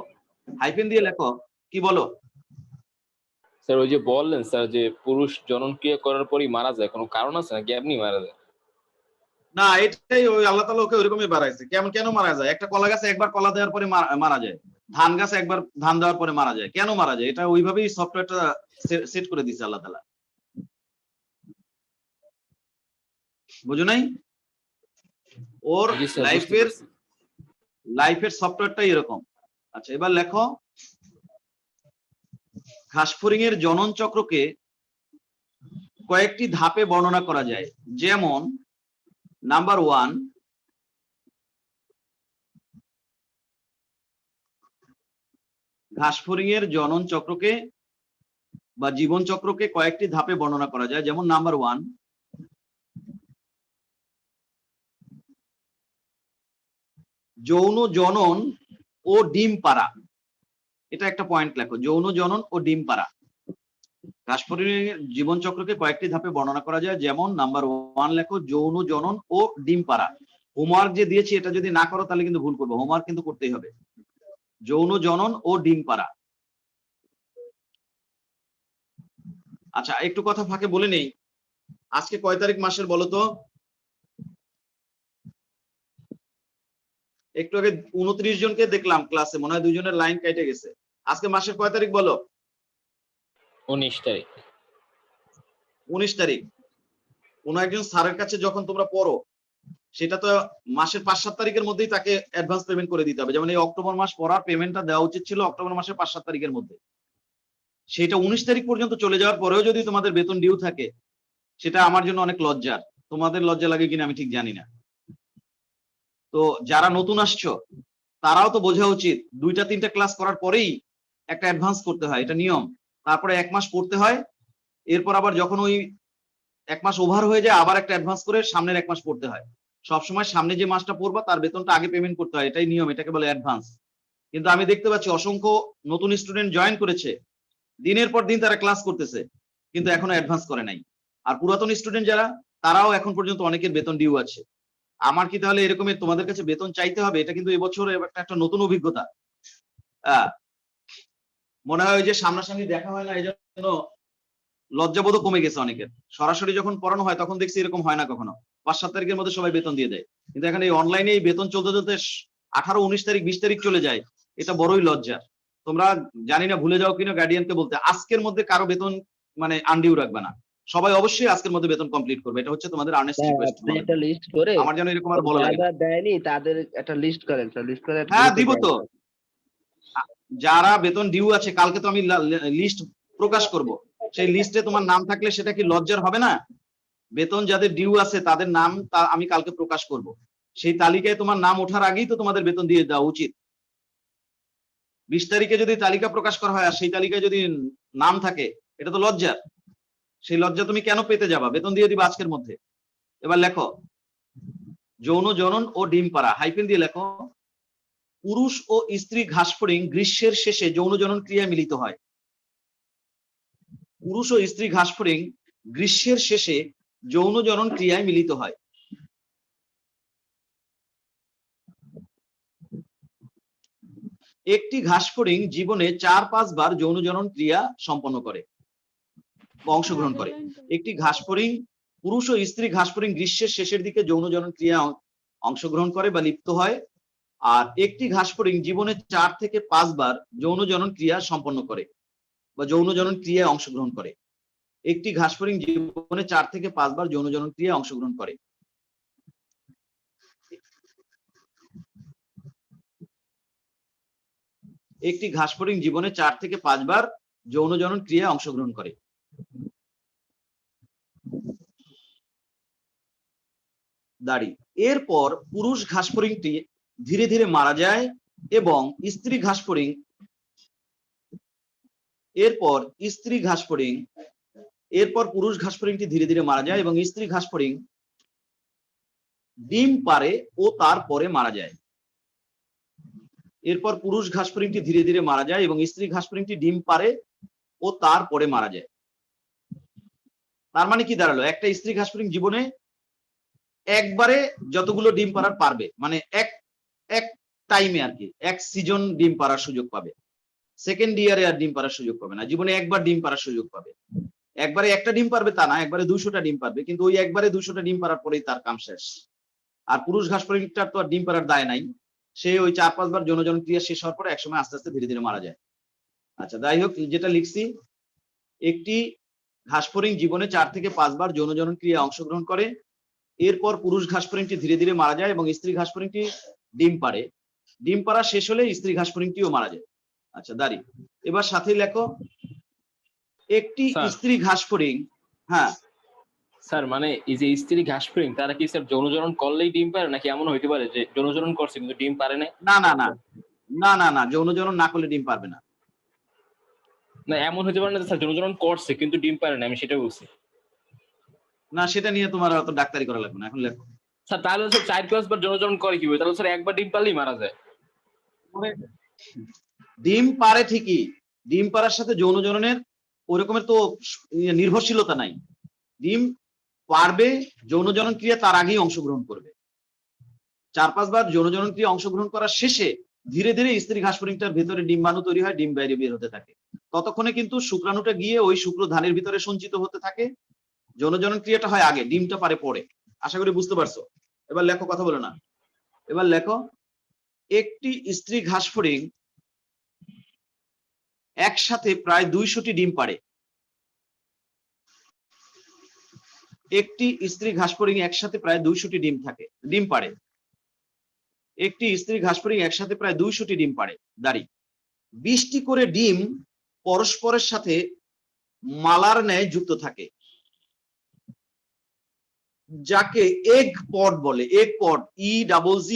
হাইফেন দিয়ে লেখো। কি বলো? স্যার ওই যে বললেন স্যার যে পুরুষ জনন ক্রিয়া করার পরই মারা যায়, কোনো কারণ আছে নাকি এমনি মারা যায়? না, এটাই ওই আল্লাহ তাআলা ওকে ওইরকমই বানাইছে। কেন মারা যায়? একটা কলা গাছে একবার কলা দেওয়ার পরে মারা যায়, ধান গাছে একবার ধান দেওয়ার পরে মারা যায়। কেন মারা যায়? এটা ওইভাবেই সফটওয়্যারটা সেট করে দিয়েছে আল্লাহ তাআলা। বুঝো নাই? ওর জি স্যার, বুঝতে পারছি। লাইফের সফটওয়্যারটাই এরকম। আচ্ছা, এবার লেখো ঘাস ফড়িং এর জনন চক্রকে কয়েকটি ধাপে বর্ণনা করা যায়। যেমন নাম্বার 1, ঘাস ফড়িং এর জনন চক্রকে বা জীবন চক্রকে কয়েকটি ধাপে বর্ণনা করা যায়। যেমন নাম্বার 1, যৌন জনন ও ডিম পাড়া। এটা একটা পয়েন্ট লেখো, যৌন জনন ও ডিম পাড়া। ঘাস ফড়িং এর জীবন চক্রকে কয়েকটি ধাপে বর্ণনা করা যায়। যেমন নাম্বার 1 লেখো, যৌন জনন ও ডিম পাড়া। হোমওয়ার্ক যে দিয়েছি এটা যদি না করো তাহলে কিন্তু ভুল করবো, হোমওয়ার্ক কিন্তু করতেই হবে। যৌন জনন ও ডিম পাড়া। আচ্ছা, একটু কথা ফাঁকে বলে নেই, আজকে কয় তারিখ মাসের বলো তো? একটু আগে 29 জনকে দেখলাম ক্লাসে, মনে হয় 2 জনের লাইন কেটে গেছে। আজকে মাসের কয় তারিখ বলো? 19 তারিখ। 19 তারিখ। কোন একজন স্যারের কাছে যখন তোমরা পড়ো, সেটা তো মাসের 5-7 তারিখের মধ্যেই তাকে অ্যাডভান্স পেমেন্ট করে দিতে হবে। যেমন এই অক্টোবর মাস পড়ার পেমেন্টটা দেওয়া উচিত ছিল অক্টোবর মাসের 5-7 তারিখের মধ্যে। সেটা 19 তারিখ পর্যন্ত চলে যাওয়ার পরেও যদি তোমাদের বেতন ডিউ থাকে, সেটা আমার জন্য অনেক লজ্জার। তোমাদের লজ্জা লাগে কিনা আমি ঠিক জানি না। তো যারা নতুন আসছো তারাও তো বোঝা উচিত, 2-3টা ক্লাস করার পরেই একটা অ্যাডভান্স করতে হয়, এটা নিয়ম। তারপরে 1 মাস পড়তে হয়, এরপর আবার যখন ওই 1 মাস ওভার হয়ে যায় আবার একটা অ্যাডভান্স করে সামনের 1 মাস পড়তে হয়। সবসময় সামনে যে মাসটা পড়বা তার বেতনটা আগে পেমেন্ট করতে হয়, এটাই নিয়ম, এটাকে বলে অ্যাডভান্স। কিন্তু আমি দেখতে পাচ্ছি অসংখ্য নতুন স্টুডেন্ট জয়েন করেছে, দিনের পর দিন তারা ক্লাস করতেছে, কিন্তু এখনো অ্যাডভান্স করে নাই। আর পুরাতন স্টুডেন্ট যারা, তারাও এখন পর্যন্ত অনেকের বেতন ডিউ আছে। আমার কি তাহলে এরকমই তোমাদের কাছে বেতন চাইতে হবে? এটা কিন্তু এবছর একটা নতুন অভিজ্ঞতা। মনে হয় ওই যে সামনাসামনি দেখা হয় না, এই জন্য লজ্জাবোধও কমে গেছে অনেকের। সরাসরি যখন পড়ানো হয় তখন দেখছি এরকম হয় না কখনো, 5-7 তারিখের মধ্যে সবাই বেতন দিয়ে দেয়। কিন্তু এখন এই অনলাইনে এই বেতন চলতে চলতে 18, 19 তারিখ, 20 তারিখ চলে যায়। এটা বড়ই লজ্জার। তোমরা জানি না ভুলে যাও কিনা গার্ডিয়ানকে বলতে, আজকের মধ্যে কারো বেতন মানে আনডিউ রাখবে না, সবাই অবশ্যই আজকের মধ্যে বেতন কমপ্লিট করবে। এটা হচ্ছে তোমাদের আর্নেস্ট রিকোয়েস্ট। আপনি একটা লিস্ট করে আমার যেন এরকম আর বলা লাগে না। যারা দেয়নি তাদের একটা লিস্ট করেন, লিস্ট করে একটা হ্যাঁ, গ্রুপে দিব দেন। তো। যারা বেতন ডিউ আছে, কালকে তো আমি লিস্ট প্রকাশ করব। সেই লিস্টে তোমার নাম থাকলে সেটা কি লজ্জার হবে না? বেতন যাদের ডিউ আছে তাদের নাম আমি কালকে প্রকাশ করব। সেই তালিকায় তোমার নাম ওঠার আগেই তো তোমাদের বেতন দিয়ে দেওয়া উচিত। 20 তারিখে যদি তালিকা প্রকাশ করা হয় আর সেই তালিকায় যদি নাম থাকে, এটা তো লজ্জার। সেই লজ্জা তুমি কেন পেতে যাবা? বেতন দিয়ে দিবা আজকের মধ্যে। এবার লেখো, যৌন জনন ও ডিম পাড়া হাইফেন দিয়ে লেখো, পুরুষ ও স্ত্রী ঘাস ফড়িং গ্রীষ্মের শেষে যৌন জনন ক্রিয়ায় মিলিত হয়। পুরুষ ও স্ত্রী ঘাস ফড়িং গ্রীষ্মের শেষে যৌন জনন ক্রিয়ায় মিলিত হয়। একটি ঘাস ফড়িং জীবনে 4-5 বার যৌন জনন ক্রিয়া সম্পন্ন করে, অংশগ্রহণ করে। একটি ঘাস ফড়িং, পুরুষ ও স্ত্রী ঘাস ফড়িং গ্রীষ্মের শেষের দিকে যৌন জনন ক্রিয়া অংশগ্রহণ করে বা লিপ্ত হয়। আর একটি ঘাস ফড়িং জীবনে 4 থেকে 5 বার যৌন জনন ক্রিয়া সম্পন্ন করে বা যৌন জনন ক্রিয়ায় অংশগ্রহণ করে। একটি ঘাস ফড়িং জীবনে 4 থেকে 5 বার যৌন জনন ক্রিয়ায় অংশগ্রহণ করে। একটি ঘাস ফড়িং জীবনে 4 থেকে 5 বার যৌন জনন ক্রিয়ায় অংশগ্রহণ করে। দাড়ি এরপর পুরুষ ঘাসফড়িংটি ধীরে ধীরে মারা যায় এবং স্ত্রী ঘাসফড়িং এরপর পুরুষ ঘাসফড়িংটি ধীরে ধীরে মারা যায় এবং স্ত্রী ঘাসফড়িং ডিম পারে ও তারপরে মারা যায়। এরপর পুরুষ ঘাসফড়িংটি ধীরে ধীরে মারা যায় এবং স্ত্রী ঘাসফড়িংটি ডিম পারে ও তারপরে মারা যায়। তার মানে কি দাঁড়ালো, একটা স্ত্রী ঘাসফড়িং জীবনে একবারে যতগুলো ডিম পাড়ার পারবে, মানে এক টাইমে আর কি, এক সিজন ডিম পাড়ার সুযোগ পাবে। সেকেন্ড ইয়ারে আর ডিম পাড়ার সুযোগ পাবে না, জীবনে একবার ডিম পাড়ার সুযোগ পাবে। একবারে একটা ডিম পারবে তা না, একবারে 200টা ডিম পারবে, কিন্তু ওই একবারে 200টা ডিম পাড়ার পরেই তার কাম শেষ। আর পুরুষ ঘাসফড়িংটার তো আর ডিম পাড়ার দায় নাই, সে ওই 4-5 বার যৌন ক্রিয়া শেষ হওয়ার পরে একসময় আস্তে আস্তে ধীরে ধীরে মারা যায়। আচ্ছা, যাই হোক, যেটা লিখছি, একটি ঘাসফড়িং জীবনে 4 থেকে 5 বার যৌন ক্রিয়া অংশগ্রহণ করে। এরপর পুরুষ ঘাসফড়িংটি ধীরে ধীরে মারা যায় এবং স্ত্রী ঘাসফড়িংটি ডিম পারে। ডিম পাড়া শেষ হলে স্ত্রী ঘাসফড়িংটিও মারা যায়। আচ্ছা, দাঁড়ি, এবার সাথে লেখো, একটি স্ত্রী ঘাসফড়িং, হ্যাঁ স্যার, মানে এই যে স্ত্রী ঘাসফড়িং তারা কি স্যার যৌনজনন করলেই ডিম পারে, নাকি এমন হইতে পারে যে যৌনজনন করছে কিন্তু ডিম পারে না? না, যৌনজনন না করলে ডিম পারবে না। না, এমন হইতে পারে না যে স্যার যৌনজনন করছে কিন্তু ডিম পারে না, আমি সেটা বলছি। না, সেটা নিয়ে তোমার অত ডাক্তারি করা লাগবে না, এখন লেখো। স্যার তাহলে স্যার 4-5 বার যৌনজনন করে কিভাবে? তাহলে স্যার একবার ডিম পারলেই মারা যায়। ডিম পারে ঠিকই, ডিম পাড়ার সাথে যৌনজননের ওই রকমের তো নির্ভরশীলতা নাই। ডিম পারবে, যৌনজনন ক্রিয়া তার আগেই অংশগ্রহণ করবে। 4-5 বার যৌনজনন ক্রিয়া অংশগ্রহণ করার শেষে ধীরে ধীরে স্ত্রী ঘাসফড়িংটার ভেতরে ডিম্বাণু তৈরি হয়, ডিম বাইরে বের হতে থাকে। ততক্ষণে কিন্তু শুক্রাণুটা গিয়ে ওই শুক্র ধানের ভিতরে সঞ্চিত হতে থাকে। যৌনজনন ক্রিয়াটা হয় আগে, ডিমটা পারে পরে। আশা করি বুঝতে পারছো। এবার লেখো, কথা বলো না। এবার লেখো, একটি স্ত্রী ঘাসফড়িং একসাথে প্রায় 200টি ডিম পারে। একটি স্ত্রী ঘাসফড়িং একসাথে প্রায় 200টি ডিম পারে। একটি স্ত্রী ঘাসফড়িং একসাথে প্রায় 200টি ডিম পারে। দাঁড়ি, 20টি করে ডিম পরস্পরের সাথে মালার ন্যায় যুক্ত থাকে, যাকে এগ পড বলে। এগ পড, EGG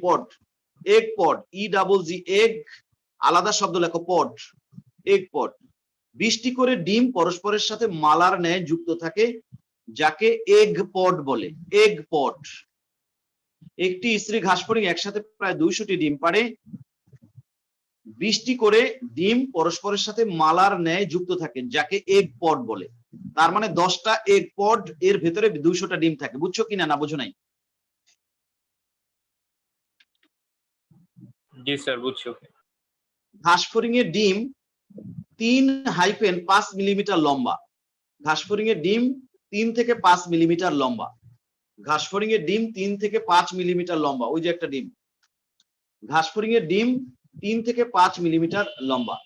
পড, এগ পড, EGG, এগ, আলাদা শব্দ লেখো, পড, এগ পড। 20টি করে ডিম পরস্পরের সাথে মালার ন্যায় যুক্ত থাকে, যাকে এগ পড বলে। এগ পড। একটি স্ত্রী ঘাসফড়িং একসাথে প্রায় 200টি ডিম পারে। 20টি করে ডিম পরস্পরের সাথে মালার ন্যায় যুক্ত থাকে, যাকে এগ পড বলে। তার মানে 10টা এগ পড, এর ভেতরে 200টা ডিম থাকে। বুঝছো কিনা, না বুঝো নাই? জি স্যার, বুঝছি। ঘাসফড়িং এর ডিম 3-5 মিলিমিটার লম্বা। ঘাসফড়িং এর ডিম 3 থেকে 5 মিলিমিটার লম্বা। ঘাসফড়িং এর ডিম 3 থেকে 5 মিলিমিটার লম্বা। ওই যে একটা ডিম, ঘাসফড়িং এর ডিম 3 থেকে 5 মিলিমিটার লম্বা।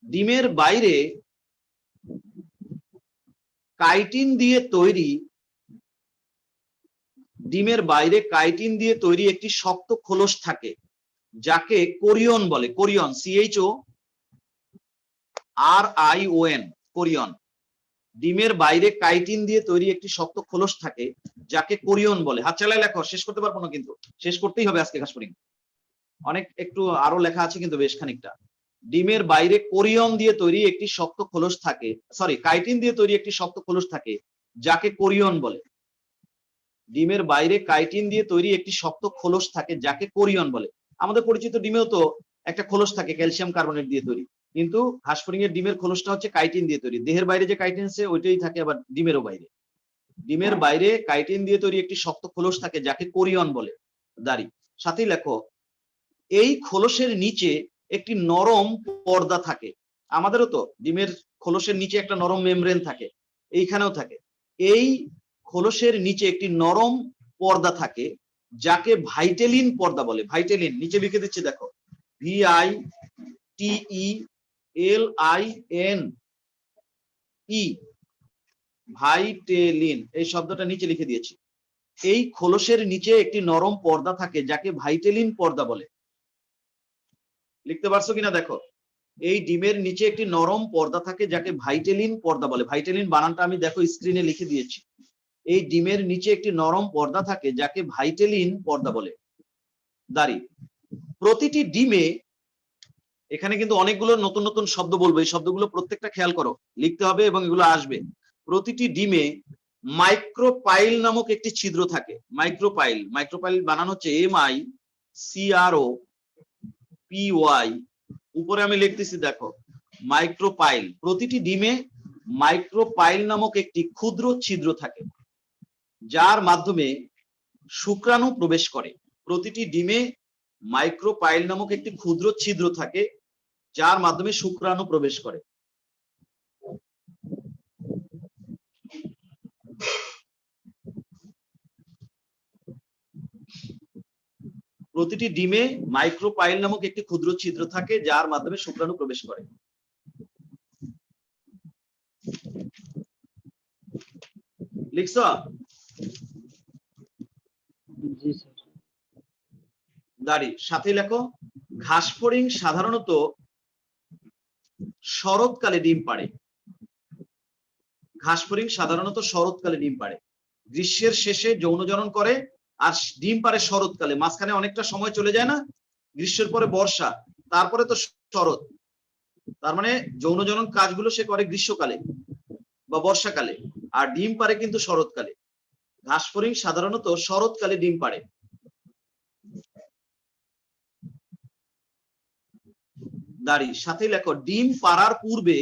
ডিমের বাইরে কাইটিন দিয়ে তৈরি একটি শক্ত খোলস থাকে, যাকে কোরিয়ন বলে। Korean, CHORION, Korean. ডিমের বাইরে কাইটিন দিয়ে তৈরি একটি শক্ত খোলস থাকে, যাকে কোরিয়ন বলে। হাত চালায় লেখো, শেষ করতে পারবো না কিন্তু, শেষ করতেই হবে আজকে ঘাসফড়িং। অনেক একটু আরো লেখা আছে কিন্তু বেশ খানিকটা। ডিমের বাইরে কোরিয়ন দিয়ে তৈরি একটি শক্ত খোলস থাকে, কাইটিন দিয়ে তৈরি একটি শক্ত খোলস থাকে, যাকে কোরিয়ন বলে। ডিমের বাইরে কাইটিন দিয়ে তৈরি একটি শক্ত খোলস থাকে, যাকে কোরিয়ন বলে। আমাদের পরিচিত ডিমেও তো একটা খোলস থাকে ক্যালসিয়াম কার্বনেট দিয়ে তৈরি, কিন্তু ঘাসফড়িং এর ডিমের খোলসটা হচ্ছে কাইটিন দিয়ে তৈরি। দেহের বাইরে যে কাইটিন আছে ওইটাই থাকে আবার ডিমেরও বাইরে। ডিমের বাইরে কাইটিন দিয়ে তৈরি একটি শক্ত খোলস থাকে, যাকে কোরিয়ন বলে। দাঁড়ি, সাথেই লেখো, এই খোলসের নিচে একটি নরম পর্দা থাকে। আমাদেরও তো ডিমের খোলসের নিচে একটা নরম মেমব্রেন থাকে, এইখানেও থাকে। এই খোলসের নিচে একটি নরম পর্দা থাকে, যাকে ভাইটেলিন পর্দা বলে। ভাইটেলিন, নিচে লিখে দিচ্ছি দেখো, VITELIN, ভাইটেলিন, এই শব্দটা নিচে লিখে দিয়েছি। এই খোলসের নিচে একটি নরম পর্দা থাকে, যাকে ভাইটেলিন পর্দা বলে। লিখতে পারছো কিনা দেখো। এই ডিমের নিচে একটি নরম পর্দা থাকে যাকে ভাইটেলিন পর্দা বলে। ভাইটেলিন বানানটা আমি দেখো স্ক্রিনে লিখে দিয়েছি। এই ডিমের নিচে একটি নরম পর্দা থাকে যাকে ভাইটেলিন পর্দা বলে। দাঁড়ি, প্রতিটি ডিমে, এখানে কিন্তু অনেকগুলো নতুন নতুন শব্দ বলবো, এই শব্দগুলো প্রত্যেকটা খেয়াল করো, লিখতে হবে এবং এগুলো আসবে। প্রতিটি ডিমে মাইক্রোপাইল নামক একটি ছিদ্র থাকে। মাইক্রোপাইল, মাইক্রোপাইল বানানো হচ্ছে MICROPY, উপরে আমি লিখতেছি দেখো মাইক্রোপাইল। প্রতিটি ডিমে মাইক্রোপাইল নামক একটি ক্ষুদ্র ছিদ্র থাকে যার মাধ্যমে শুক্রাণু প্রবেশ করে। প্রতিটি ডিমে মাইক্রোপাইল নামক একটি ক্ষুদ্র ছিদ্র থাকে যার মাধ্যমে শুক্রাণু প্রবেশ করে। প্রতিটি ডিমে মাইক্রোপাইল নামক একটি ক্ষুদ্র ছিদ্র থাকে যার মাধ্যমে শুক্রাণু প্রবেশ করে। লিখছ? জি স্যার। দাঁড়ি, সাথে লেখো ঘাসফড়িং সাধারণত শরৎকালে ডিম পাড়ে। ঘাসফড়িং সাধারণত শরৎকালে ডিম পাড়ে। গ্রীষ্মের শেষে যৌনজনন করে আর ডিম পাড়ে শরৎকালে। মাঝখানে অনেকটা সময় চলে যায় না, গ্রীষ্মের পরে বর্ষা, তারপরে তো শরৎ। তার মানে যৌনজনন কাজগুলো সে করে গ্রীষ্মকালে বা বর্ষাকালে, আর ডিম পাড়ে কিন্তু শরৎকালে। ঘাসফড়িং সাধারণত শরৎকালে ডিম পাড়ে। দাঁড়ি, সাথে লেখো ডিম পাড়ার পূর্বে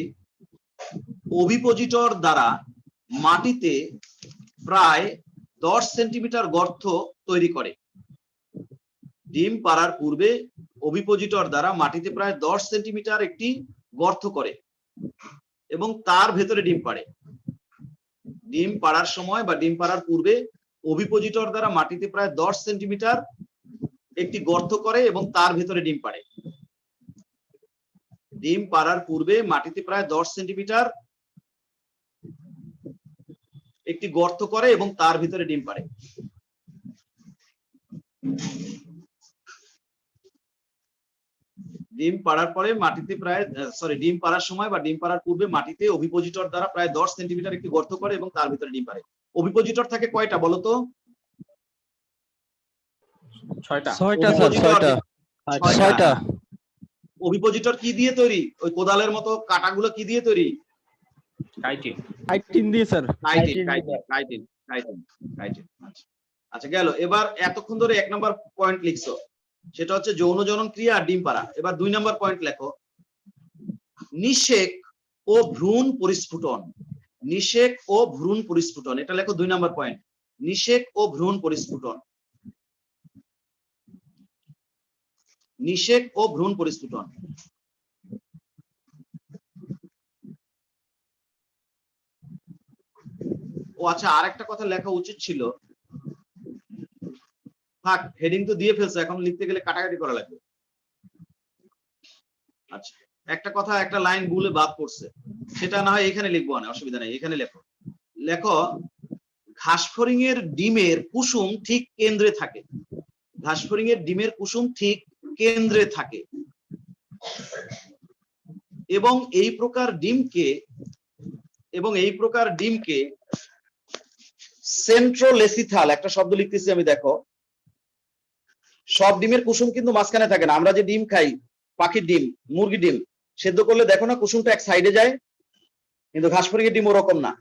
ওভিপোজিটর দ্বারা মাটিতে প্রায় 10 সেন্টিমিটার গর্ত তৈরি করে। ডিম পাড়ার পূর্বে ওভিপোজিটর দ্বারা মাটিতে প্রায় 10 সেন্টিমিটার একটি গর্ত করে এবং তার ভেতরে ডিম পাড়ে। ডিম পাড়ার সময় বা ডিম পাড়ার পূর্বে ওভিপোজিটর দ্বারা মাটিতে প্রায় 10 সেন্টিমিটার একটি গর্ত করে এবং তার ভেতরে ডিম পাড়ে। ডিম পাড়ার পূর্বে মাটিতে প্রায় 10 সেন্টিমিটার একটি গর্ত করে এবং তার ভিতরে ডিম পাড়ে। ডিম পাড়ার পরে মাটিতে প্রায় ডিম পাড়ার সময় বা ডিম পাড়ার পূর্বে মাটিতে ওভিপোজিটর দ্বারা প্রায় 10 সেন্টিমিটার একটি গর্ত করে এবং তার ভিতরে ডিম পাড়ে। ওভিপোজিটর থাকে কয়টা বলো তো? 6টা। 6টা স্যার, 6টা। ওভিপোজিটর কি দিয়ে তৈরি? ওই কোদালের মতো কাঁটাগুলো কি দিয়ে তৈরি? কাইটিন। কাইটিন দিয়ে স্যার। কাইটিন। আচ্ছা গেল। এবার এতক্ষণ ধরে 1 নম্বর পয়েন্ট লিখছো, সেটা হচ্ছে যৌন জনন ক্রিয়া আর ডিম পাড়া। এবার 2 নম্বর পয়েন্ট লেখো নিষেক ও ভ্রূণ পরিস্ফুটন। নিষেক ও ভ্রূণ পরিস্ফুটন, এটা লেখো 2 নম্বর পয়েন্ট। নিষেক ও ভ্রূণ পরিস্ফুটন। নিষেক ও ভ্রূণ পরিস্ফুটন। ও আচ্ছা, আরেকটা কথা লেখা উচিত ছিল, থাক, হেডিং তো দিয়ে ফেলছে, এখন লিখতে গেলে কাটাকাটি করা লাগবে। আচ্ছা, একটা কথা, একটা লাইন ভুলে বাদ পড়ছে, সেটা না হয় এখানে লিখবো না, অসুবিধা নেই, এখানে লেখো। লেখো ঘাসফড়িং এর ডিমের কুসুম ঠিক কেন্দ্রে থাকে। ঘাসফড়িং এর ডিমের কুসুম ঠিক কেন্দ্রে থাকে এবং এই প্রকার ডিমকে সেন্ট্রোলেসিথাল, একটা শব্দ লিখতেছি আমি, দেখো সব ডিমের কুসুম কিন্তু মাঝখানে থাকে না। আমরা যে ডিম খাই, পাখির ডিম, মুরগির ডিম সেদ্ধ করলে দেখো না কুসুমটা এক সাইডে যায়, কিন্তু ঘাসফড়িং এর ডিম ওরকম না।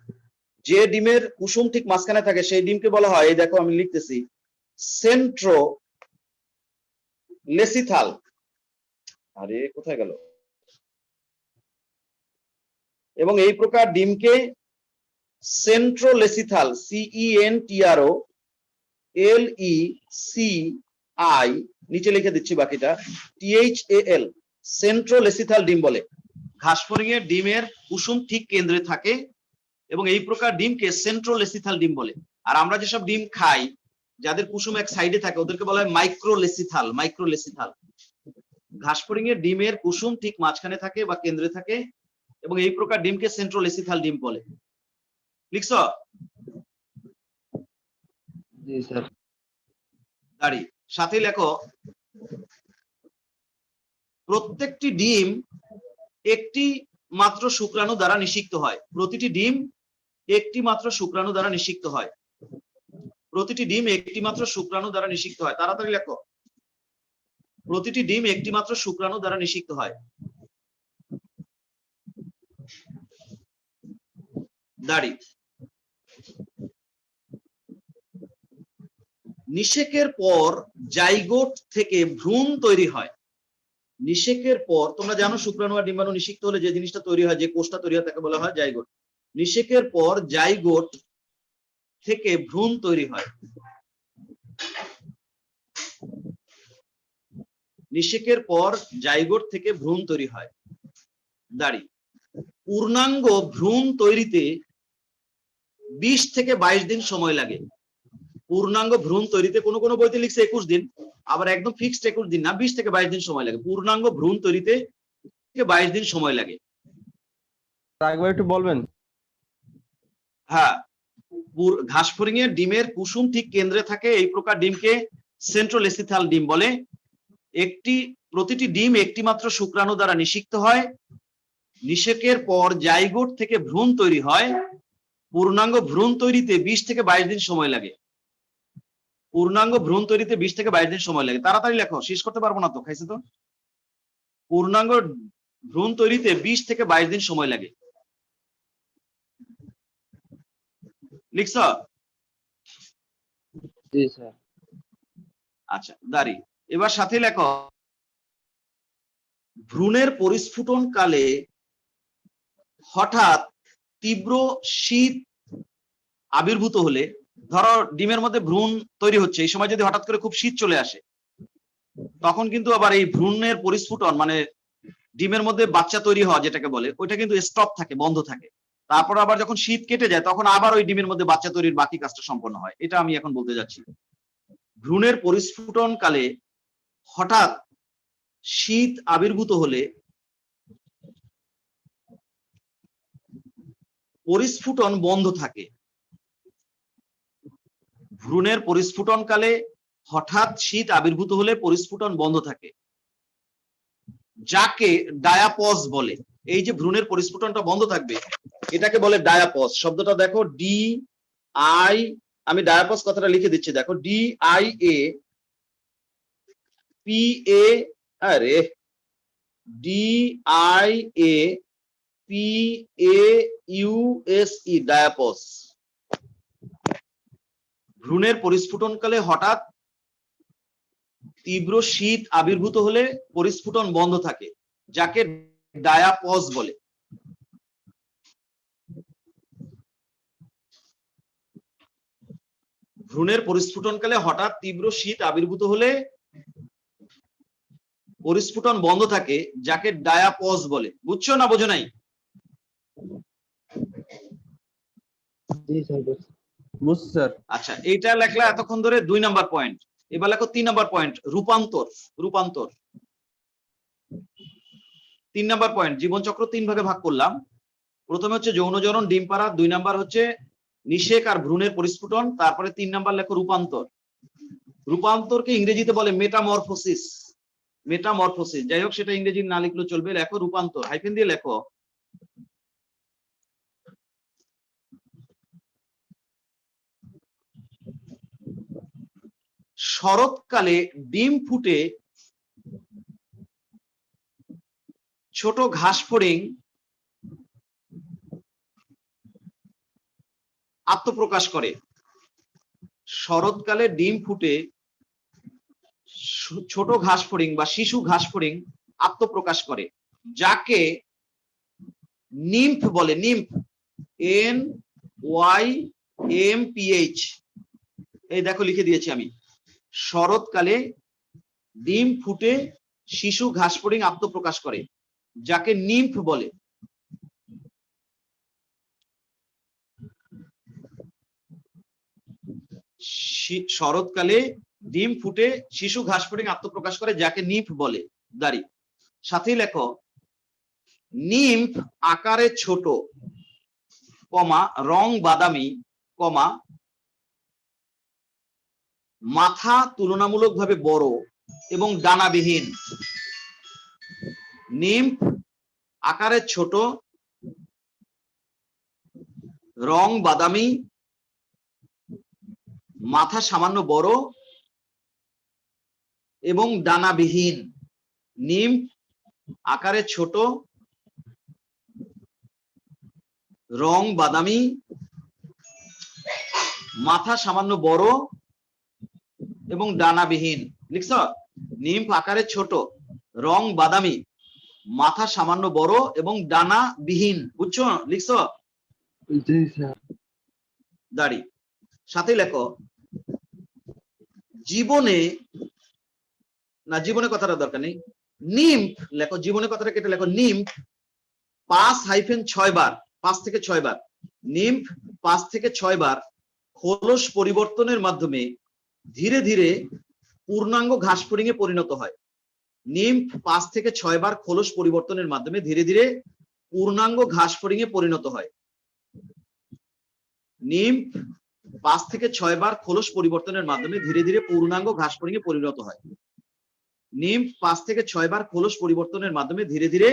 যে ডিমের কুসুম ঠিক মাঝখানে থাকে সেই ডিমকে বলা হয়, এই দেখো আমি লিখতেছি, সেন্ট্রোলেসিথাল। আরে কোথায় গেল? এবং এই প্রকার ডিমকে সেন্ট্রোলেসিথাল, CENTROLECI, নিচে লিখে দিচ্ছি বাকিটা, THAL, সেন্ট্রোলেসিথাল ডিম বলে। ঘাসফড়িং এর ডিমের কুসুম ঠিক কেন্দ্রে থাকে এবং এই প্রকার ডিমকে সেন্ট্রোলেসিথাল ডিম বলে। আর আমরা যেসব ডিম খাই যাদের কুসুম এক সাইডে থাকে ওদেরকে বলা হয় মাইক্রোলেসিথাল। মাইক্রোলেসিথাল। ঘাসফড়িং এর ডিমের কুসুম ঠিক মাঝখানে থাকে বা কেন্দ্রে থাকে এবং এই প্রকার ডিমকে সেন্ট্রোলেসিথাল ডিম বলে। লিখছ? জি স্যার। দাঁড়ি, সাথে লেখো প্রত্যেকটি ডিম একটি মাত্র শুক্রাণু দ্বারা নিষিক্ত হয়। প্রতিটি ডিম একটি মাত্র শুক্রাণু দ্বারা নিষিক্ত হয়। প্রতিটি ডিম একটি মাত্র শুক্রাণু দ্বারা নিষিক্ত হয়। তাড়াতাড়ি লেখো। প্রতিটি ডিম একটি মাত্র শুক্রাণু দ্বারা নিষিক্ত হয়। দাড়ি। নিষেকের পর জাইগোট থেকে ভ্রূণ তৈরি হয়। নিষেকের পর তোমরা জানো শুক্রাণু আর ডিম্বাণু নিষিক্ত হলে যে জিনিসটা তৈরি হয়, যে কোষটা তৈরি হয় তাকে বলা হয় জাইগোট। নিষেকের পর জাইগোট থেকে ভ্রূণ তৈরি হয়। নিষেকের পর জাইগোট থেকে ভ্রূণ তৈরি হয়। দাড়ি। পূর্ণাঙ্গ ভ্রূণ তৈরিতে 20 থেকে 22 দিন সময় লাগে। পূর্ণাঙ্গ ভ্রূণ তৈরিতে কোনো কোনো বইতে লিখছে 21 দিন, আবার একদম ফিক্সড 21 দিন না, 20 থেকে 22 দিন সময় লাগে। পূর্ণাঙ্গ ভ্রূণ তৈরিতে 22 দিন সময় লাগে। একবার একটু বলবেন? হ্যাঁ, ঘাসফড়িং এর ডিমের কুসুম ঠিক কেন্দ্রে থাকে। এই প্রকার ডিমকে সেন্ট্রোলেসিথাল ডিম বলে। প্রতিটি ডিম একটি মাত্র শুক্রাণু দ্বারা নিষিক্ত হয়। নিষেকের পর জাইগোট থেকে ভ্রূণ তৈরি হয়। পূর্ণাঙ্গ ভ্রূণ তৈরিতে 20 থেকে 22 দিন সময় লাগে। পূর্ণাঙ্গ ভ্রূণ তৈরিতে 20 থেকে 22 দিন সময় লাগে। তাড়াতাড়ি লেখো, শেষ করতে পারবো না তো, খাইছে তো। পূর্ণাঙ্গ ভ্রূণ তৈরিতে 20 থেকে 22 দিন সময় লাগে। লিখছ? জি স্যার। আচ্ছা, দাড়ি। এবার সাথে লেখো, ভ্রূণের পরিস্ফুটন কালে হঠাৎ তীব্র শীত আবির্ভূত হলে, ধরো ডিমের মধ্যে ভ্রূণ তৈরি হচ্ছে, এই সময় যদি হঠাৎ করে খুব শীত চলে আসে, তখন কিন্তু আবার এই ভ্রূণের পরিস্ফুটন মানে ডিমের মধ্যে বাচ্চা তৈরি হওয়া যেটাকে বলে, ওইটা কিন্তু স্টপ থাকে, বন্ধ থাকে। তারপর আবার যখন শীত কেটে যায় তখন আবার ওই ডিমের মধ্যে বাচ্চা তৈরির বাকি কাজটা সম্পন্ন হয়। এটা আমি এখন বলতে যাচ্ছি। ভ্রূণের পরিস্ফুটন কালে হঠাৎ শীত আবির্ভূত হলে পরিস্ফুটন বন্ধ থাকে। ভ্রূণের পরিস্ফুটন কালে হঠাৎ শীত আবির্ভূত হলে পরিস্ফুটন বন্ধ থাকে, যাকে ডায়াপজ বলে। এই যে ভ্রূণের পরিস্ফুটনটা বন্ধ থাকবে, এটাকে বলে ডায়াপজ। শব্দটা দেখো, ডি আই, আমি ডায়াপজ কথাটা লিখে দিচ্ছি, দেখো, D I A P A, আরে D I A P A U S E, diapause. ভ্রূণের পরিস্ফুটনকালে হঠাৎ তীব্র শীত আবির্ভূত হলে পরিস্ফুটন বন্ধ থাকে, যাকে ডায়াপজ বলে। ভ্রূণের পরিস্ফুটনকালে হঠাৎ তীব্র শীত আবির্ভূত হলে পরিস্ফুটন বন্ধ থাকে, যাকে ডায়াপজ বলে। বুঝছো না বোঝো নাই? জি স্যার। বুঝছি স্যার। আচ্ছা, এইটা লেখলা এতক্ষণ ধরে 2 নাম্বার পয়েন্ট। এবার লেখো 3 নাম্বার পয়েন্ট, রূপান্তর। রূপান্তর 3 নাম্বার পয়েন্ট। জীবনচক্র 3 ভাগে ভাগ করলাম। প্রথমে হচ্ছে যৌনজনন, ডিম পাড়া, 2 নাম্বার হচ্ছে নিষেক আর ভ্রূণের পরিস্ফুটন, তারপরে 3 নাম্বার লেখো রূপান্তর। রূপান্তরকে ইংরেজিতে বলে মেটামরফোসিস। মেটামরফোসিস, যাই হোক সেটা ইংরেজি না লিখলেও চলবে। লেখো রূপান্তর, হাইফেন দিয়ে লেখো। শরৎকালে ডিম ফুটে ছোট ঘাসফড়িং আত্মপ্রকাশ করে। শরৎকালে ডিম ফুটে ছোট ঘাসফড়িং বা শিশু ঘাসফড়িং আত্মপ্রকাশ করে, যাকে নিম্ফ বলে। Nymph, N Y M P H. এই দেখো লিখে দিয়েছি আমি। শরৎকালে ডিম ফুটে শিশু ঘাসফড়িং আত্মপ্রকাশ করে, যাকে নিম্ফ বলে। শরৎকালে ডিম ফুটে শিশু ঘাসফড়িং আত্মপ্রকাশ করে, যাকে নিম্ফ বলে। দাঁড়ি। সাথে লেখো, নিম্ফ আকারে ছোট, কমা রং বাদামি, কমা মাথা তুলনামূলকভাবে বড় এবং ডানাবিহীন। নিম্ফ আকারে ছোট, রং বাদামি, মাথা সামান্য বড় এবং ডানাবিহীন। নিম আকারে ছোট, রং বাদামি, মাথা সামান্য বড় এবং ডানাবিহীন। লিখছ? নিম আকারে ছোট, রং বাদামি, মাথা সামান্য বড় এবং ডানাবিহীন। বুঝছো? লিখছ? জি স্যার। দাড়ি। সাথে লেখো জীবনে, না জীবনে কথাটা দরকার নেই, নিম্ফ লেখো, জীবনে কথাটা কেটে লেখো নিম্ফ 5-6 বার, 5 থেকে 6 বার, নিম্ফ 5 থেকে 6 বার খোলস পরিবর্তনের মাধ্যমে ধীরে ধীরে পূর্ণাঙ্গ ঘাসফড়িংয়ে পরিণত হয়। নিম্ফ 5 থেকে 6 বার খোলস পরিবর্তনের মাধ্যমে ধীরে ধীরে পূর্ণাঙ্গ ঘাসফড়িংয়ে পরিণত হয়। নিম্ফ 5 থেকে 6 বার খোলস পরিবর্তনের মাধ্যমে ধীরে ধীরে পূর্ণাঙ্গ ঘাসফড়িংয়ে পরিণত হয়। নিম্ফ 5 থেকে 6 বার খোলস পরিবর্তনের মাধ্যমে ধীরে ধীরে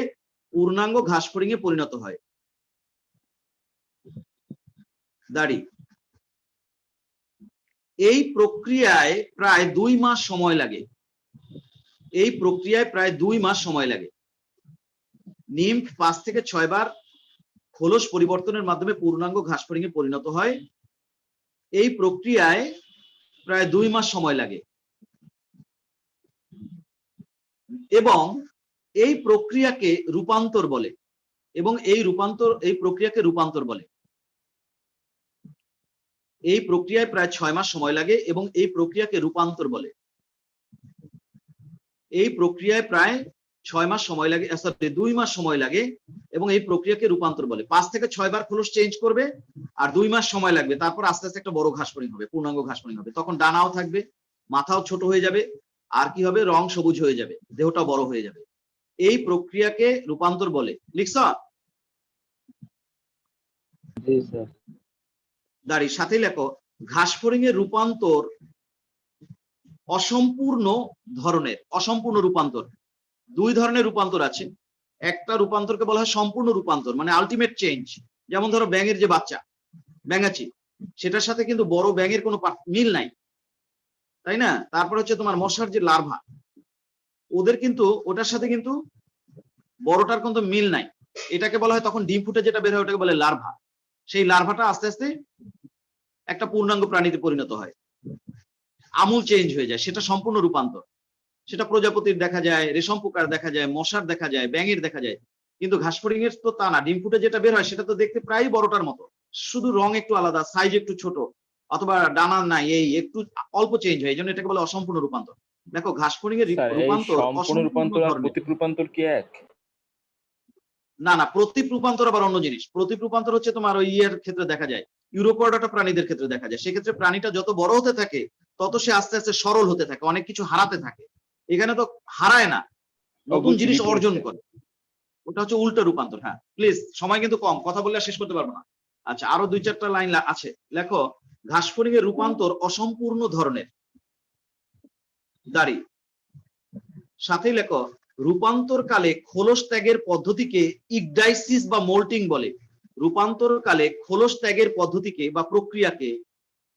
পূর্ণাঙ্গ ঘাসফড়িংয়ে পরিণত হয়। দাড়ি। এই প্রক্রিয়ায় প্রায় 2 মাস সময় লাগে। এই প্রক্রিয়ায় প্রায় 2 মাস সময় লাগে। নিম্ফ 5 থেকে 6 বার খোলস পরিবর্তনের মাধ্যমে পূর্ণাঙ্গ ঘাসফড়িংয়ে পরিণত হয়। এই প্রক্রিয়ায় প্রায় 2 মাস সময় লাগে এবং এই প্রক্রিয়াকে রূপান্তর বলে, এবং এই প্রক্রিয়াকে রূপান্তর বলে। এই প্রক্রিয়ায় প্রায় 6 মাস সময় লাগে এবং এই প্রক্রিয়াকে রূপান্তর বলে। এই প্রক্রিয়ায় প্রায় 6 মাস সময় লাগে, সরি 2 মাস সময় লাগে এবং এই প্রক্রিয়াকে রূপান্তর বলে। 5 থেকে 6 বার খোলস চেঞ্জ করবে আর 2 মাস সময় লাগবে, তারপর আস্তে আস্তে একটা বড় ঘাসফড়িং হবে, পূর্ণাঙ্গ ঘাসফড়িং হবে। তখন ডানাও থাকবে, মাথাও ছোট হয়ে যাবে, আর কি হবে, রং সবুজ হয়ে যাবে, দেহটা বড় হয়ে যাবে। এই প্রক্রিয়াকে রূপান্তর বলে। লিখছ? জি স্যার। দাঁড়ি। সাথে লেখো ঘাসফড়িং এর রূপান্তর অসম্পূর্ণ ধরনের। অসম্পূর্ণ রূপান্তর, 2 ধরনের রূপান্তর আছে। একটা রূপান্তরকে বলা হয় সম্পূর্ণ রূপান্তর, মানে আলটিমেট চেঞ্জ। যেমন ধরো ব্যাঙের যে বাচ্চা, ব্যাঙাচি, সেটার সাথে কিন্তু বড় ব্যাঙের কোনো মিল নাই, তাই না? তারপর হচ্ছে তোমার মশার যে লার্ভা, ওদের কিন্তু ওটার সাথে কিন্তু বড়টার কিন্তু মিল নাই। এটাকে বলা হয় তখন ডিম ফুটে যেটা বের হয় ওটাকে বলে লার্ভা। সেই লার্ভাটা আস্তে আস্তে একটা পূর্ণাঙ্গ প্রাণীতে পরিণত হয়, আমূল চেঞ্জ হয়ে যায়। সেটা সম্পূর্ণ রূপান্তর। সেটা প্রজাপতির দেখা যায়, রেশম পোকার দেখা যায়, মশার দেখা যায়, ব্যাঙের দেখা যায়। কিন্তু ঘাসফড়িং এর তো তা না। ডিম ফুটে যেটা বের হয় সেটা তো দেখতে প্রায় বড়টার মতো, শুধু রং একটু আলাদা, সাইজ একটু ছোট, অথবা ডানা নাই, এই একটু অল্প চেঞ্জ হয়, এই জন্য এটাকে বলে অসম্পূর্ণ রূপান্তর। দেখো ঘাসফড়িং এর স্যার এই রূপান্তর সম্পূর্ণ অসম্পূর্ণ রূপান্তর আর ধরনের। প্রতীক রূপান্তর কি এক? না না, প্রতীপ রূপান্তর আবার অন্য জিনিস। প্রতীপ রূপান্তর হচ্ছে তোমার ওই ইয়ের ক্ষেত্রে দেখা যায়, ইউরোপোডাটা প্রাণীদের ক্ষেত্রে দেখা যায়। সেক্ষেত্রে প্রাণীটা যত বড় হতে থাকে তত সে আস্তে আস্তে সরল হতে থাকে, অনেক কিছু হারাতে থাকে। এখানে তো হারায় না, নতুন বুঝছি, জিনিস বিপরীত। অর্জন করে। ওটা হচ্ছে উল্টো রূপান্তর। হ্যাঁ প্লিজ, সময় কিন্তু কম, কথা বললে আর শেষ করতে পারবো না। আচ্ছা, আরো 2-4টা লাইন আছে, লেখো ঘাসফড়িং এর রূপান্তর অসম্পূর্ণ ধরনের। দাঁড়ি। সাথেই লেখো রূপান্তর কালে খোলস ত্যাগের পদ্ধতিকে ইগডাইসিস বা মোল্টিং বলে। রূপান্তর কালে খোলস ত্যাগের পদ্ধতিকে বা প্রক্রিয়াকে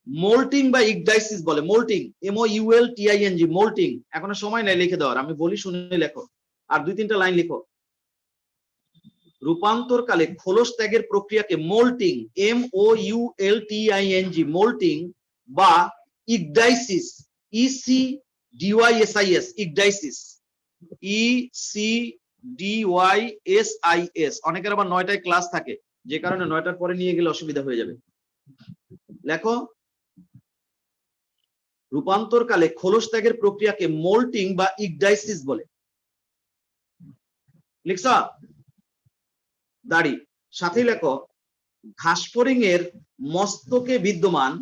মোল্টিং বা ইগডাইসিস বলে। Moulting, MOULTING, moulting. এখনো সময় নাই লিখে দেওয়ার, আমি বলি শুনে লেখো, আর 2-3টা লাইন লিখো। রূপান্তর কালে খোলস ত্যাগের প্রক্রিয়াকে মোল্টিং, MOULTING, মোল্টিং বা ইগডাইসিস, ECDYSIS, ইগডাইসিস, ECDYSIS। অনেকের আবার 9টায় ক্লাস থাকে, যে কারণে 9টার পরে নিয়ে গেলে অসুবিধা হয়ে যাবে। লেখো রূপান্তর কালে খোলস ত্যাগের প্রক্রিয়াকে মোল্টিং বা ইগডাইসিস বলে। লিখছ? দাড়ি। সাথে লেখো ঘাসফড়িং এর মস্তকে বিদ্যমান,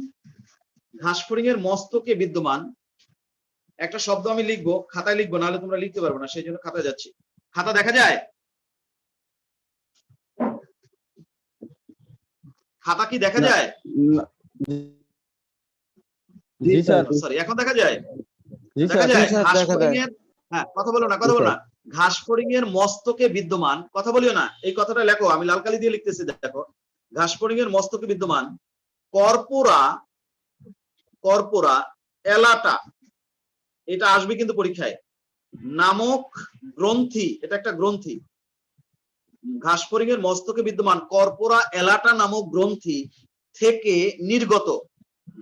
ঘাসফড়িং এর মস্তকে বিদ্যমান একটা শব্দ আমি লিখবো, খাতায় লিখবো, নাহলে তোমরা লিখতে পারবে না, সেই জন্য খাতায় যাচ্ছি। খাতা দেখা যায়? খাতা কি দেখা না। যায়? জি স্যার। সরি, এখন দেখা যায়? জি দেখা স্যার। যায়? স্যার, দেখা ঘাসফড়িং যায়। এর, হ্যাঁ কথা বলো না, কথা বলো না। ঘাসফড়িং এর মস্তকে বিদ্যমান, কথা বলিও না, এই কথাটা লেখো, আমি লাল কালি দিয়ে লিখতেছি, দেখো। ঘাসফড়িং এর মস্তকে বিদ্যমান কর্পোরা কর্পোরা এলাটা, এটা আসবে কিন্তু পরীক্ষায়, নামক গ্রন্থি, এটা একটা গ্রন্থি। ঘাসফড়িং এর মস্তকে বিদ্যমান কর্পোরা এলাটা নামক গ্রন্থি থেকে নির্গত,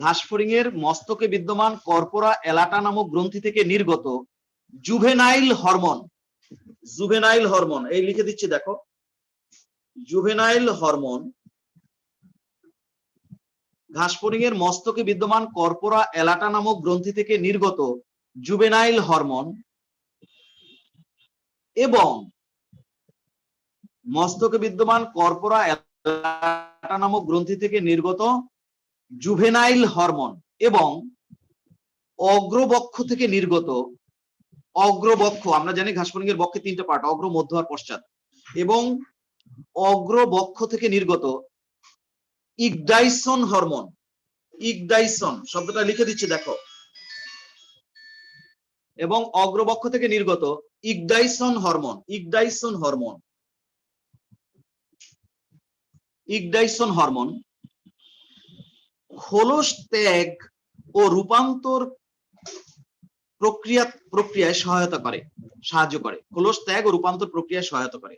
ঘাসফড়িং এর মস্তকে বিদ্যমান কর্পোরা এলাটা নামক গ্রন্থি থেকে নির্গত জুভেনাইল হরমোন, জুভেনাইল হরমোন, এই লিখে দিচ্ছি দেখো, জুভেনাইল হরমোন ঘাসফড়িং এর মস্তকে বিদ্যমান কর্পোরা এলাটা নামক গ্রন্থি থেকে নির্গত জুভেনাইল হরমোন এবং মস্তকে বিদ্যমান কর্পোরা এলাটা নামক গ্রন্থি থেকে নির্গত জুভেনাইল হরমোন এবং অগ্রবক্ষ থেকে নির্গত, অগ্রবক্ষ, আমরা জানি ঘাসফড়িং এর বক্ষে 3টা পার্ট, অগ্র, মধ্য আর পশ্চাৎ, এবং অগ্রবক্ষ থেকে নির্গত ইগডাইসন হরমোন, ইগডাইসন শব্দটা লিখে দিচ্ছি দেখো, এবং অগ্রবক্ষ থেকে নির্গত ইগডাইসন হরমোন, ইগডাইসন হরমোন, ইগডাইসন হরমোন খোলস ত্যাগ ও রূপান্তর প্রক্রিয়ায় সহায়তা করে, সাহায্য করে, খোলস ত্যাগ ও রূপান্তর প্রক্রিয়ায় সহায়তা করে।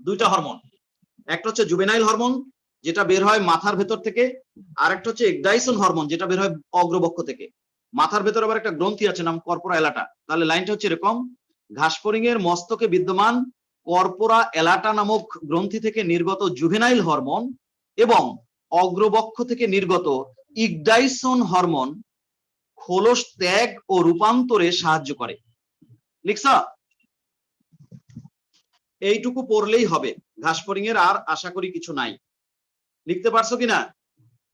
2টা হরমোন, একটা হচ্ছে জুভেনাইল হরমোন যেটা বের হয় মাথার ভেতর থেকে, আর একটা হচ্ছে এগডাইসন হরমোন যেটা বের হয় অগ্রবক্ষ থেকে। মাথার ভেতর আবার একটা গ্রন্থি আছে নাম কর্পোরা এলাটা। তাহলে লাইনটা হচ্ছে এরকম, ঘাসফড়িং এর মস্তকে বিদ্যমান কর্পোরা এলাটা নামক গ্রন্থি থেকে নির্গত জুভেনাইল হরমোন এবং অগ্রবক্ষ থেকে নির্গত ইগডাইসন হরমোন খোলস ত্যাগ ও রূপান্তরে সাহায্য করে। লিখছা? এইটুকু পড়লেই হবে, ঘাসফড়িং এর আর আশা করি কিছু নাই। লিখতে পারছো কিনা?